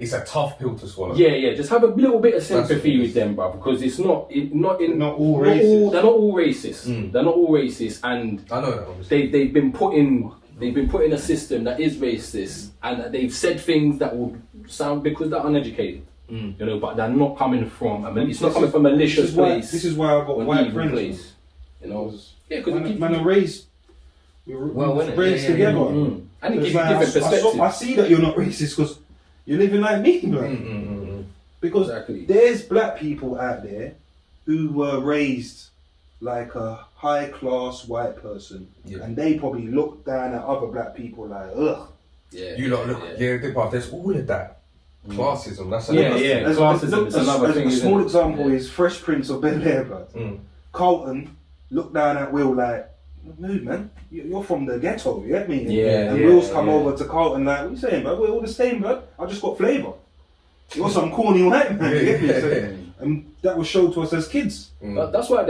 it's a tough pill to swallow. Yeah. Just have a little bit of sympathy with them, bro, because it's not all racist. They're not all racist. They're not all racist, and I know that. Obviously. they've been put in a system that is racist, and that they've said things that will sound, because they're uneducated. But they're not coming from it's not coming from a malicious place. This is why I've got white friends. Place, because man are raised. We're raised together. And it gives you like, different perspectives. I see that you're not racist because you're living like me, bro. Because there's black people out there who were raised like a high class white person, and they probably look down at other black people like, ugh. You lot look. There's all of that. Classism, that's classism. It's another thing. A small example is Fresh Prince of Bel-Air, blood. Carlton looked down at Will like, no man, you're from the ghetto, you get me? And Will's come over to Carlton like, what you saying, bro? We're all the same, bro. I just got flavour. You're some corny white man, you get me? So, and that was shown to us as kids. That's why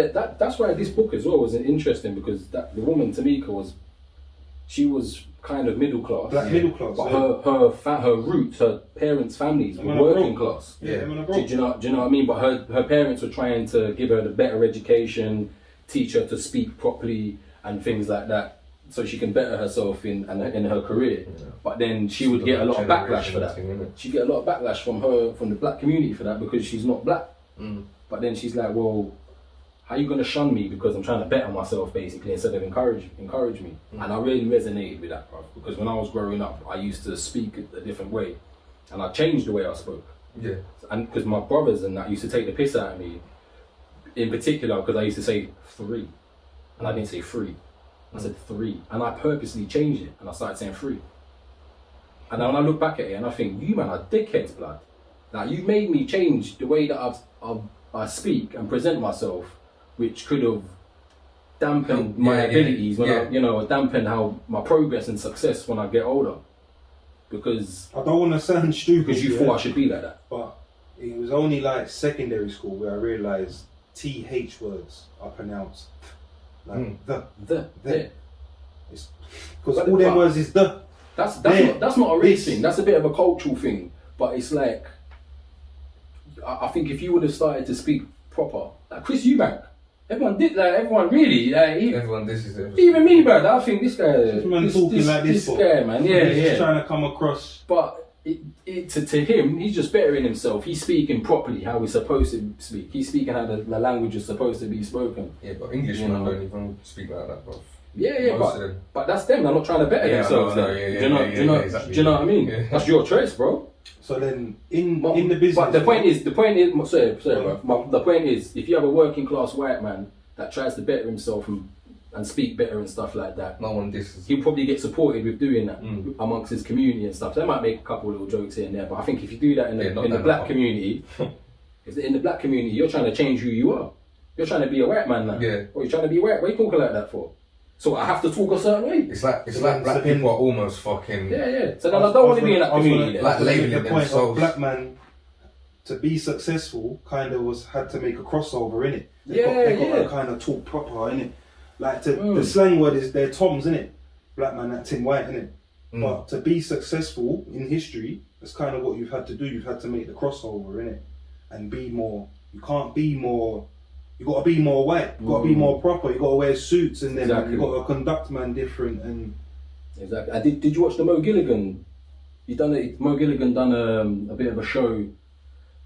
this book as well was interesting, because the woman Tamika she was kind of middle class, middle class, but her roots, her parents' families were working class. Do you know what I mean? But her parents were trying to give her the better education, teach her to speak properly and things like that, so she can better herself in her career. But then she would get a lot of backlash for that. She'd get a lot of backlash from the black community for that, because she's not black. But then she's like, well, how are you going to shun me because I'm trying to better myself, basically, instead of encourage me? And I really resonated with that, bro, because when I was growing up, I used to speak a different way, and I changed the way I spoke. Yeah. And because my brothers and that used to take the piss out of me, in particular, because I used to say 3, and I didn't say 3. I said 3, and I purposely changed it, and I started saying 3. And then when I look back at it, and I think, you man are dickheads, blood. Like, you made me change the way that I speak and present myself, which could have dampened my abilities when dampened how my progress and success when I get older. Because I don't want to sound stupid, because you thought I should be like that. But it was only like secondary school where I realised TH words are pronounced like the. Because all them words is the. That's not a race thing. That's a bit of a cultural thing. But it's like, I think if you would have started to speak proper, like Chris Eubank. Everyone did, like, everyone really, like, everyone, this is it. Even me, bro. I think this guy, this guy, man, he's trying to come across. But to him, he's just bettering himself. He's speaking properly how he's supposed to speak. He's speaking how the language is supposed to be spoken. Yeah, but Englishmen don't even speak like that, bro. Yeah, Most of them. but that's them. They're not trying to better Yeah, themselves. no, then. yeah, Do you know? yeah, Do you know? yeah, exactly. Do you know what I mean? Yeah. That's your choice, bro. So then, in the business, But the point is, sorry, bro. The point is, if you have a working class white man that tries to better himself and speak better and stuff like that, No one disses. he'll probably get supported with doing that amongst his community and stuff. So they might make a couple little jokes here and there, but I think if you do that in the black community, if in the black community, you're trying to change who you are. You're trying to be a white man now. Yeah. Or you're trying to be white. What are you talking like that for? So I have to talk a certain way. It's like black people are almost fucking. Yeah. So then I don't want to be in that community. then. Like labeling the point of themselves. black man to be successful kind of had to make a crossover in it. They got to kind of talk proper in it. Like the slang word is they're Toms in it. Black man acting white in it. But to be successful in history, that's kind of what you've had to do. You've had to make the crossover in it and be more. You can't be more. You got to be more white. You got to be more proper. You got to wear suits and then you got to conduct man different and. Exactly. Did you watch the Mo Gilligan? Mo Gilligan done a bit of a show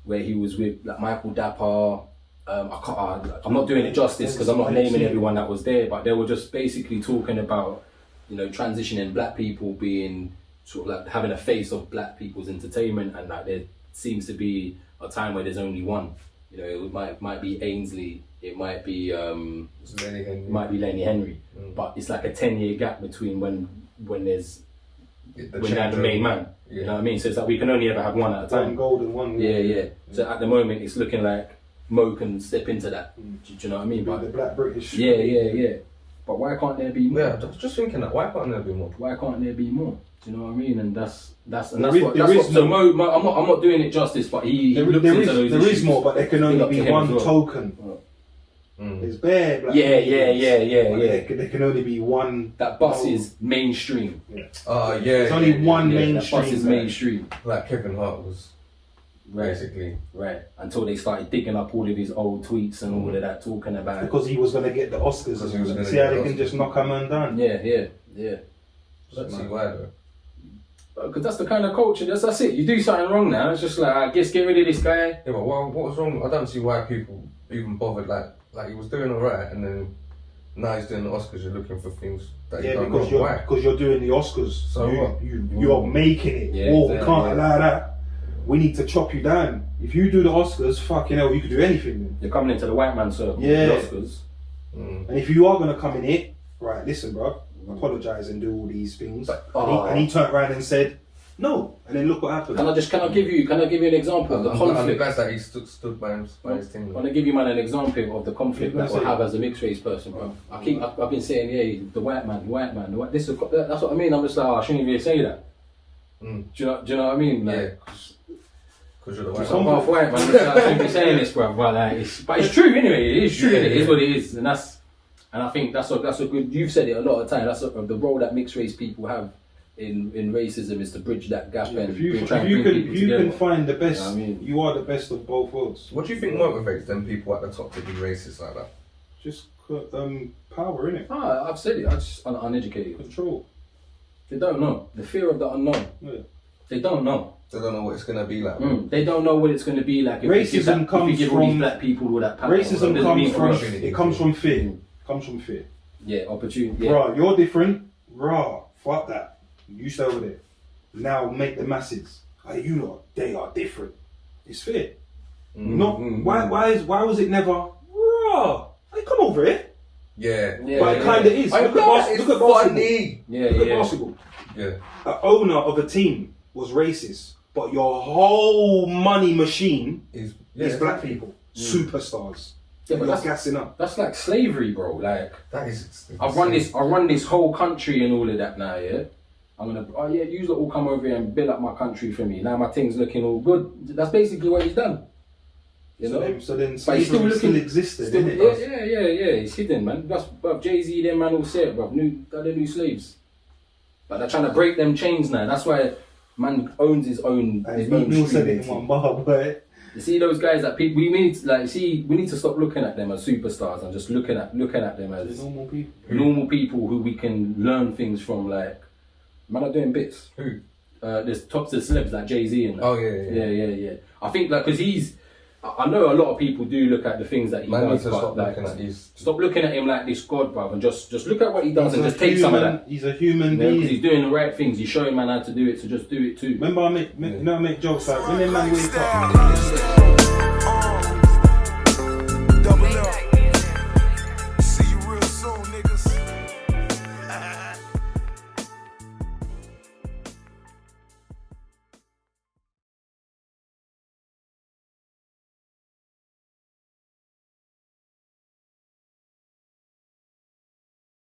where he was with like Michael Dapper. I'm not doing it justice because I'm not naming everyone that was there, but they were just basically talking about, you know, transitioning black people being sort of like having a face of black people's entertainment, and that there seems to be a time where there's only one. You know, it might be Ainsley, it might be Lenny Henry, but it's like a 10-year gap between when there's they're the main man. Yeah. You know what I mean? So it's like we can only ever have one at a time. One golden one. Yeah. So at the moment, it's looking like Mo can step into that. Do you know what I mean? But the black British. Yeah. But why can't there be more? Yeah, I was just thinking that. Why can't there be more? Why can't there be more? Do you know what I mean? And that's So Mo. I'm not doing it justice, but he looks into those there issues. is more, but there can Big up only to be him one as well. token. There's bare black. Yeah. There can only be one. That bus is mainstream. There's only one That mainstream. bus is mainstream. Like Kevin Hart was basically. Right. Until they started digging up all of his old tweets and all of that, talking about. Because he was going to get the Oscars. Because he was gonna See how get they the can just knock a man down. Yeah. Let's see why though. Because that's the kind of culture. That's it. You do something wrong now. It's just like, I guess get rid of this guy. Yeah, but what was wrong? I don't see why people even bothered. Like he was doing alright, and then now he's doing the Oscars. You're looking for things that you don't know why. Because you're doing the Oscars. So what? You're making it. Yeah, We exactly, can't allow that. We need to chop you down. If you do the Oscars, fucking hell, you could do anything then. You're coming into the white man circle. Yeah. The Oscars. And if you are going to come in it, right, listen, bro, apologise and do all these things. And he turned around and said, no. And then look what happened. Can I give you an example of the I'm conflict? glad that he stood by his team. I want to give you, man, an example of the conflict that we'll have as a mixed race person, bro. I've been saying, yeah, the white man. That's what I mean. I'm just like, I shouldn't even say that. Do you know what I mean? Like, Yeah. Because you're the white I'm man. half white, man. I shouldn't be saying this, bro. But it's true anyway. It is true. Yeah, It is yeah. what it is, and I think that's a good. You've said it a lot of times. That's the role that mixed race people have in racism is to bridge that gap and If you try and bring people together. can find the best, You know what I mean? you are the best of both worlds. What do you think motivates them people at the top to be racist like that? Just power, innit? I've said it. I just uneducated. Control. They don't know the fear of the unknown. Yeah. They don't know. They don't know what it's gonna be like. They don't know what it's going to be like. If Racism if you give all these from- black people all that power. Racism Doesn't mean for us. comes from fear. Comes from fear. Yeah, opportunity. Yeah. Bruh, you're different. Fuck that. You stay over there. Now make the masses. You lot, they are different. It's fear. Why was it never? Hey, come over here. Yeah. But it kind of is. Look at basketball. Yeah, Look at yeah. basketball. Yeah. An owner of a team was racist, but your whole money machine is black people, superstars. Yeah, but you're that's gassing up. That's like slavery, bro. Like That is. I run this whole country and all of that now. Yeah, I'm gonna. You lot all come over here and build up my country for me. Now my thing's looking all good. That's basically what he's done. You know. So then But he's still slavery looking. existed. Still, innit? yeah. It's hidden, man. That's Jay-Z. Them man all said, bro. They're the new slaves. But they're trying to break them chains now. That's why man owns his own. And His Meek own Mill said street. it in one bar, boy. You see those guys that people we need to stop looking at them as superstars and just looking at them as normal people who we can learn things from. Like man are doing bits. Who? There's tops of celebs like Jay-Z and that. Oh yeah. Yeah. I think like because I know a lot of people do look at the things that he Man does, needs to but stop like, looking at these. stop looking at him like this god, bruv, and just look at what he does He's and a just take some of human- that. He's a human You know, 'cause being. he's doing the right things. He's showing man how to do it, so just do it too. Remember, I make jokes like when they man wake up.